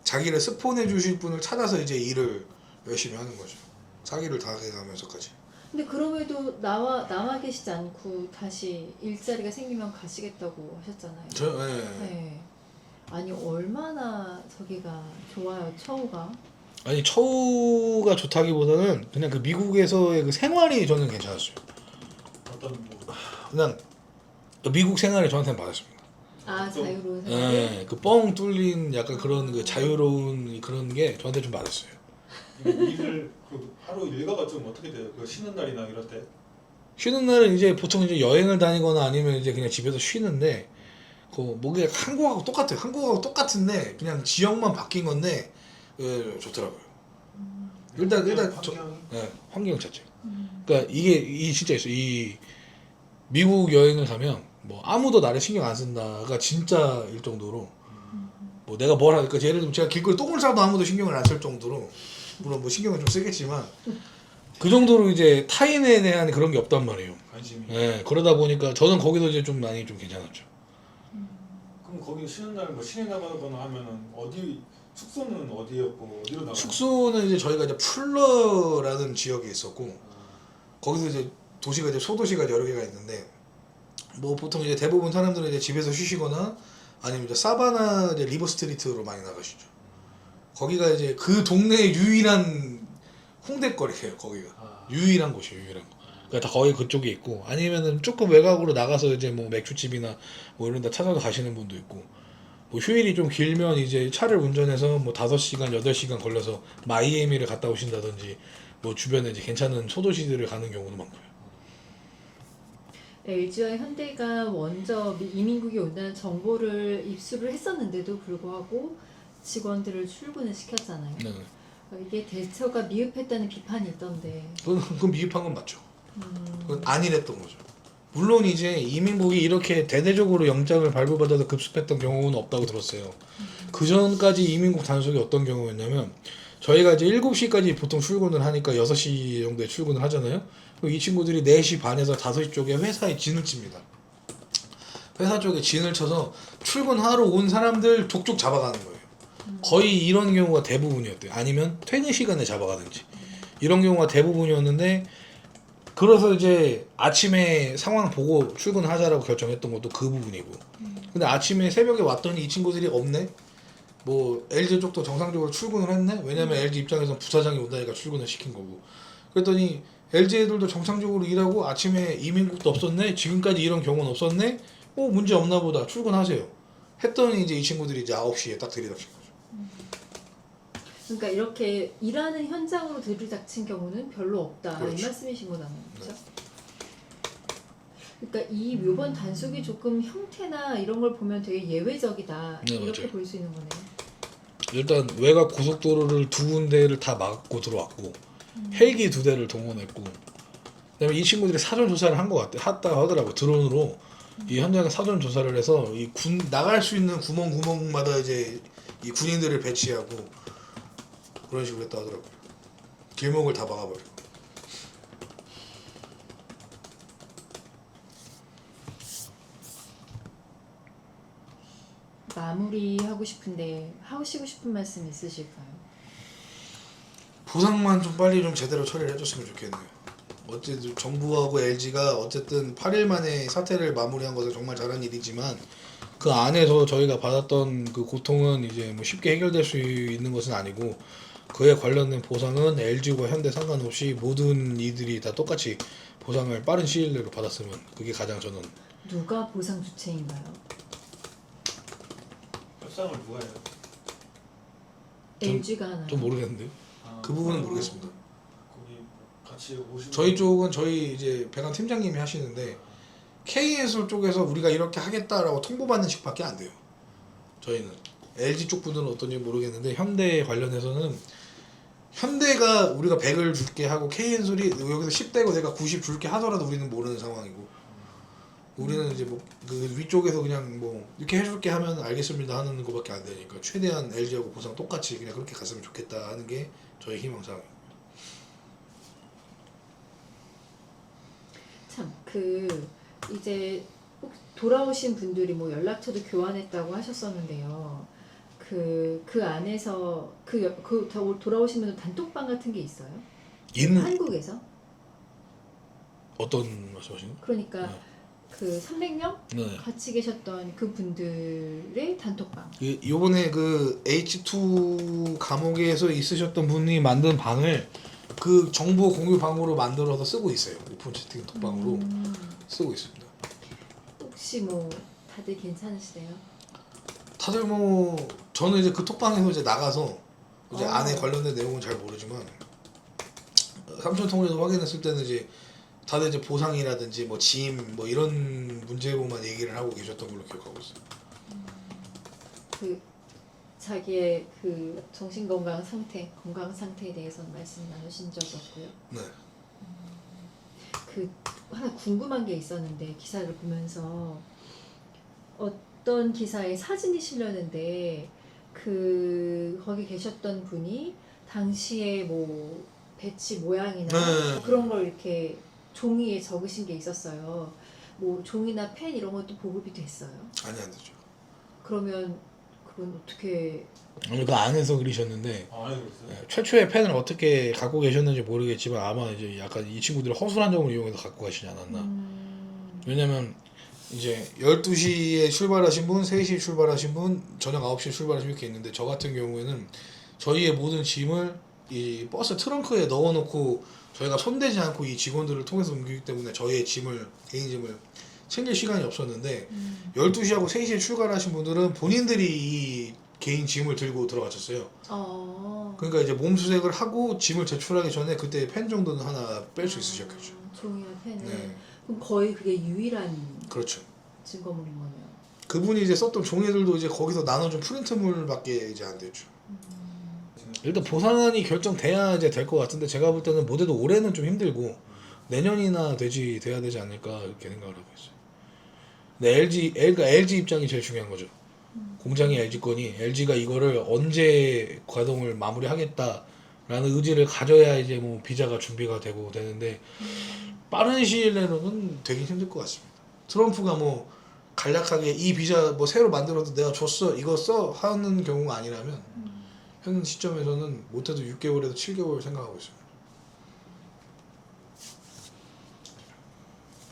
자기를 스폰해 주실 분을 찾아서 이제 일을 열심히 하는 거죠. 사기를 당해가면서까지. 근데 그럼에도 남아 계시지 않고 다시 일자리가 생기면 가시겠다고 하셨잖아요. 네. 아니 얼마나 저기가 좋아요 처우가. 아니 처우가 좋다기보다는 그냥 그 미국에서의 그 생활이 저는 괜찮았어요. 어떤 뭐 그냥 미국 생활이 저한테는 맞았습니다. 아 자유로운 생활이. 네, 그 뻥 뚫린 약간 그런 그 자유로운 그런 게 저한테 좀 맞았어요. 일을 그 하루 일과가 좀 어떻게 돼요? 그 쉬는 날이나 이럴 때? 쉬는 날은 이제 보통 이제 여행을 다니거나 아니면 이제 그냥 집에서 쉬는데 뭐 그냥 한국하고 똑같아요. 한국하고 똑같은데 그냥 지역만 바뀐 건데 좋더라고요. 일단 환경이 환경 자체. 그러니까 이게 진짜 있어. 이 미국 여행을 가면 뭐 아무도 나를 신경 안 쓴다가 진짜일 정도로 뭐 내가 뭘 하니까 예를 들면 제가 길거리 똥을 싸도 아무도 신경을 안 쓸 정도로 물론 뭐 신경을 좀 쓰겠지만 그 정도로 이제 타인에 대한 그런 게 없단 말이에요. 관심이. 예, 그러다 보니까 저는 거기도 이제 좀 많이 좀 괜찮았죠. 그럼 거기 쉬는 날 뭐 시내 나가거나 하면은 어디 숙소는 어디였고 어디로 나가? 숙소는 이제 저희가 이제 풀러라는 지역에 있었고 거기서 이제 도시가 이제 소도시가 여러 개가 있는데 뭐 보통 이제 대부분 사람들은 이제 집에서 쉬시거나 아니면 이제 사바나 이제 리버 스트리트로 많이 나가시죠. 거기가 이제 그 동네의 유일한 홍대거리예요. 거기가 유일한 곳이에요. 유일한 곳. 그러니까 다 거의 그쪽에 있고 아니면은 조금 외곽으로 나가서 이제 뭐 맥주집이나 뭐 이런 데 찾아서 가시는 분도 있고 뭐 휴일이 좀 길면 이제 차를 운전해서 뭐 5시간, 8시간 걸려서 마이애미를 갔다 오신다든지 뭐 주변에 이제 괜찮은 소도시들을 가는 경우도 많고요. LG와 현대가 먼저 이민국이 온다는 정보를 입수를 했었는데도 불구하고 직원들을 출근을 시켰잖아요. 네. 이게 대처가 미흡했다는 비판이 있던데. 그건 미흡한 건 맞죠. 그건 안일했던 거죠. 물론 이제 이민국이 이렇게 대대적으로 영장을 발부받아서 급습했던 경우는 없다고 들었어요. 그 전까지 이민국 단속이 어떤 경우였냐면 저희가 이제 7시까지 보통 출근을 하니까 6시 정도에 출근을 하잖아요. 그럼 이 친구들이 4시 반에서 5시 쪽에 회사에 진을 칩니다. 회사 쪽에 진을 쳐서 출근하러 온 사람들 족족 잡아가는 거예요. 거의 이런 경우가 대부분이었대요. 아니면 퇴근 시간에 잡아가든지 이런 경우가 대부분이었는데 그래서 이제 아침에 상황 보고 출근하자라고 결정했던 것도 그 부분이고 근데 아침에 새벽에 왔더니 이 친구들이 없네? 뭐 LG 쪽도 정상적으로 출근을 했네? 왜냐면 LG 입장에서는 부사장이 온다니까 출근을 시킨 거고 그랬더니 LG 애들도 정상적으로 일하고 아침에 이민국도 없었네? 지금까지 이런 경우는 없었네? 문제 없나 보다 출근하세요 했더니 이제 이 친구들이 이제 9시에 딱 들이닥친 거죠. 그러니까 이렇게 일하는 현장으로 들이닥친 경우는 별로 없다. 그렇죠. 이 말씀이신 거잖아요. 그렇죠? 그러니까 이 묘번 단속이 조금 형태나 이런 걸 보면 되게 예외적이다. 네, 이렇게 맞아요. 볼 수 있는 거네요. 일단 외곽 고속도로를 2군데를 다 막고 들어왔고 헬기 2대를 동원했고 그다음에 이 친구들이 사전 조사를 한 것 같다 하더라고. 드론으로 이 현장에 사전 조사를 해서 이 나갈 수 있는 구멍마다 이제 이 군인들을 배치하고 그런 식으로 했다 하더라고요. 길목을 다 막아버리고. 마무리하고 싶은데 하시고 싶은 말씀 있으실까요? 보상만 좀 빨리 좀 제대로 처리를 해줬으면 좋겠네요. 어쨌든 정부하고 LG가 어쨌든 8일 만에 사태를 마무리한 것은 정말 잘한 일이지만 그 안에서 저희가 받았던 그 고통은 이제 뭐 쉽게 해결될 수 있는 것은 아니고 그에 관련된 보상은 LG와 현대 상관없이 모든 이들이 다 똑같이 보상을 빠른 시일 내로 받았으면 그게 가장 저는 누가 보상 주체인가요? 협상을 누가 해요? LG가 하나요? 좀 모르겠는데요. 그 부분은 모르겠습니다. 거기 같이 오시고 저희 쪽은 저희 이제 배관 팀장님이 하시는데 K엔솔 쪽에서 우리가 이렇게 하겠다라고 통보받는 식밖에 안 돼요. 저희는 LG 쪽 분들은 어떤지 모르겠는데 현대 관련해서는 현대가 우리가 100을 줄게 하고 K엔솔이 여기서 10대고 내가 90 줄게 하더라도 우리는 모르는 상황이고 우리는 이제 뭐 그 위쪽에서 그냥 뭐 이렇게 해줄게 하면 알겠습니다 하는 거밖에 안 되니까 최대한 LG하고 보상 똑같이 그냥 그렇게 갔으면 좋겠다 하는 게 저희 희망사항입니다. 참, 이제 혹 돌아오신 분들이 뭐 연락처도 교환했다고 하셨었는데요. 그 안에서 돌아오신 분들 단톡방 같은 게 있어요? 한국에서? 어떤 말씀하시는? 그러니까 네. 그 300명 네. 같이 계셨던 그 분들의 단톡방. 요번에 그 H2 감옥에서 있으셨던 분이 만든 방을 그 정보 공유 방으로 만들어서 쓰고 있어요. 오픈 채팅 톡방으로 쓰고 있습니다. 혹시 뭐 다들 괜찮으시대요? 다들 뭐 저는 이제 그 톡방에서 이제 나가서 이제 어. 안에 관련된 내용은 잘 모르지만 삼촌 통해서 확인했을 때는 이제 다들 이제 보상이라든지 뭐 지임 뭐 이런 문제로만 얘기를 하고 계셨던 걸로 기억하고 있어요. 그 자기의 그 정신 건강 상태에 대해서 말씀 나누신 적이 없고요. 네. 그 하나 궁금한 게 있었는데 기사를 보면서 어떤 기사에 사진이 실렸는데 거기 계셨던 분이 당시에 뭐 배치 모양이나 네. 그런 걸 이렇게 종이에 적으신 게 있었어요. 뭐 종이나 펜 이런 것도 보급이 됐어요. 아니 안 되죠. 그러면 그건 어떻게 아니 그 안에서 그리셨는데 아, 아니 그랬어요? 네, 최초의 펜을 어떻게 갖고 계셨는지 모르겠지만 아마 이제 약간 이 친구들이 허술한 점을 이용해서 갖고 가시지 않았나. 왜냐면 이제 12시에 출발하신 분, 3시에 출발하신 분, 저녁 9시에 출발하신 분 이렇게 있는데 저 같은 경우에는 저희의 모든 짐을 이 버스 트렁크에 넣어놓고 저희가 손대지 않고 이 직원들을 통해서 옮기기 때문에 저희의 짐을 개인 짐을 챙길 시간이 없었는데 12시하고 3시에 출발하신 분들은 본인들이 이 개인 짐을 들고 들어가셨어요. 그러니까 이제 몸수색을 하고 짐을 제출하기 전에 그때 펜 정도는 하나 뺄 수 있으셨겠죠. 종이와 펜은 네. 그럼 거의 그게 유일한 그렇죠. 증거물인 거네요. 그분이 이제 썼던 종이들도 이제 거기서 나눠준 프린트물밖에 이제 안 됐죠. 일단 보상안이 결정돼야 이제 될 것 같은데 제가 볼 때는 못해도 올해는 좀 힘들고 내년이나 돼야 되지 않을까 이렇게 생각을 하고 있어요. 근데 그러니까 LG 입장이 제일 중요한 거죠. 공장이 LG 거니 LG가 이거를 언제 가동을 마무리하겠다라는 의지를 가져야 이제 뭐 비자가 준비가 되는데 빠른 시일 내로는 되긴 힘들 것 같습니다. 트럼프가 뭐 간략하게 이 비자 뭐 새로 만들어도 내가 줬어 이거 써 하는 경우가 아니라면 현 시점에서는 못해도 6개월에서 7개월 생각하고 있습니다.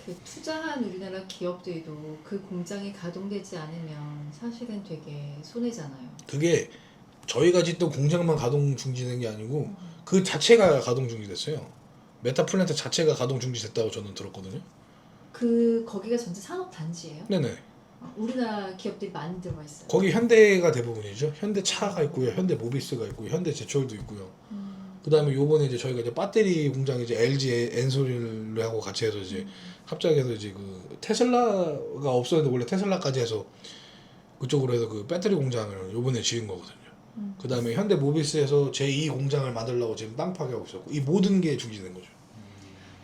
그 투자한 우리나라 기업들도 그 공장이 가동되지 않으면 사실은 되게 손해잖아요. 그게 저희가 짓던 공장만 가동 중지된 게 아니고 그 자체가 가동 중지됐어요. 메타 플랜트 자체가 가동 중지됐다고 저는 들었거든요. 거기가 전체 산업 단지예요? 네네. 우리나라 기업들이 많이 들어가 있어요. 거기 현대가 대부분이죠. 현대 차가 있고요, 현대 모비스가 있고요, 현대 제철도 있고요. 그다음에 요번에 이제 저희가 이제 배터리 공장 이제 LG 엔솔을 하고 같이 해서 이제 합작해서 이제 그 테슬라가 없었는데 원래 테슬라까지 해서 그쪽으로 해서 그 배터리 공장을 요번에 지은 거거든요. 그다음에 현대 모비스에서 제2 공장을 만들려고 지금 땅 파괴하고 있었고 이 모든 게 중지된 거죠.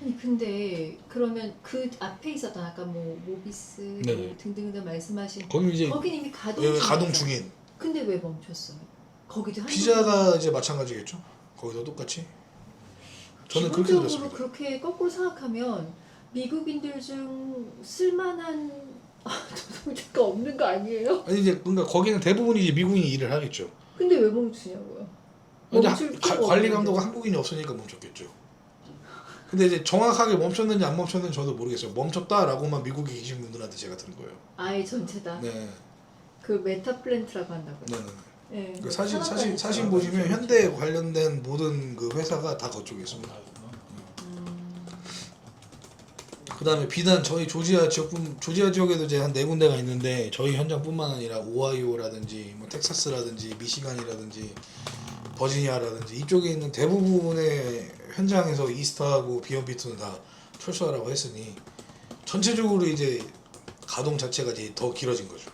아니 근데 그러면 그 앞에 있었던 아까 뭐 모비스 네네. 뭐 등등등 말씀하신 거기 이제 거긴 이미 가동 가동 중이었죠? 중인 근데 왜 멈췄어요? 거기도 피자가 이제 마찬가지겠죠. 거기도 똑같이. 저는 그렇게 기본적으로 들었습니다. 그렇게 거꾸로 생각하면 미국인들 중 쓸만한 노동자가 없는 거 아니에요? 아니 이제 그러니까 거기는 대부분이 이제 미국인이 일을 하겠죠. 근데 왜 멈추냐고요? 근데 멈출 필요가 관리 없는데. 감독은 한국인이 없으니까 멈췄겠죠. 근데 이제 정확하게 멈췄는지 안 멈췄는지 저도 모르겠어요. 멈췄다라고만 미국에 계신 분들한테 제가 들은 거예요. 아예 전체다. 네, 그 메타플랜트라고 한다고요. 네, 네. 네. 그 산업단지. 사진 보시면 현대 관련된 모든 그 회사가 다 그쪽에 있습니다. 그다음에 비단 저희 조지아 지역에도 이제 한 4군데가 있는데 저희 현장뿐만 아니라 오하이오라든지 뭐 텍사스라든지 미시간이라든지 버지니아라든지 이쪽에 있는 대부분의 현장에서 이스타하고 비욘비트는 다 철수하라고 했으니 전체적으로 이제 가동 자체가 이제 더 길어진 거죠.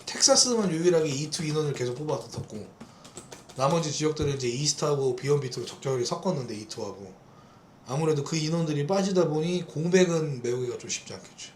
텍사스만 유일하게 E2 인원을 계속 뽑아뒀고 나머지 지역들은 이제 이스타하고 비욘비트로 적절히 섞었는데 E2하고 아무래도 그 인원들이 빠지다 보니 공백은 메우기가 좀 쉽지 않겠죠.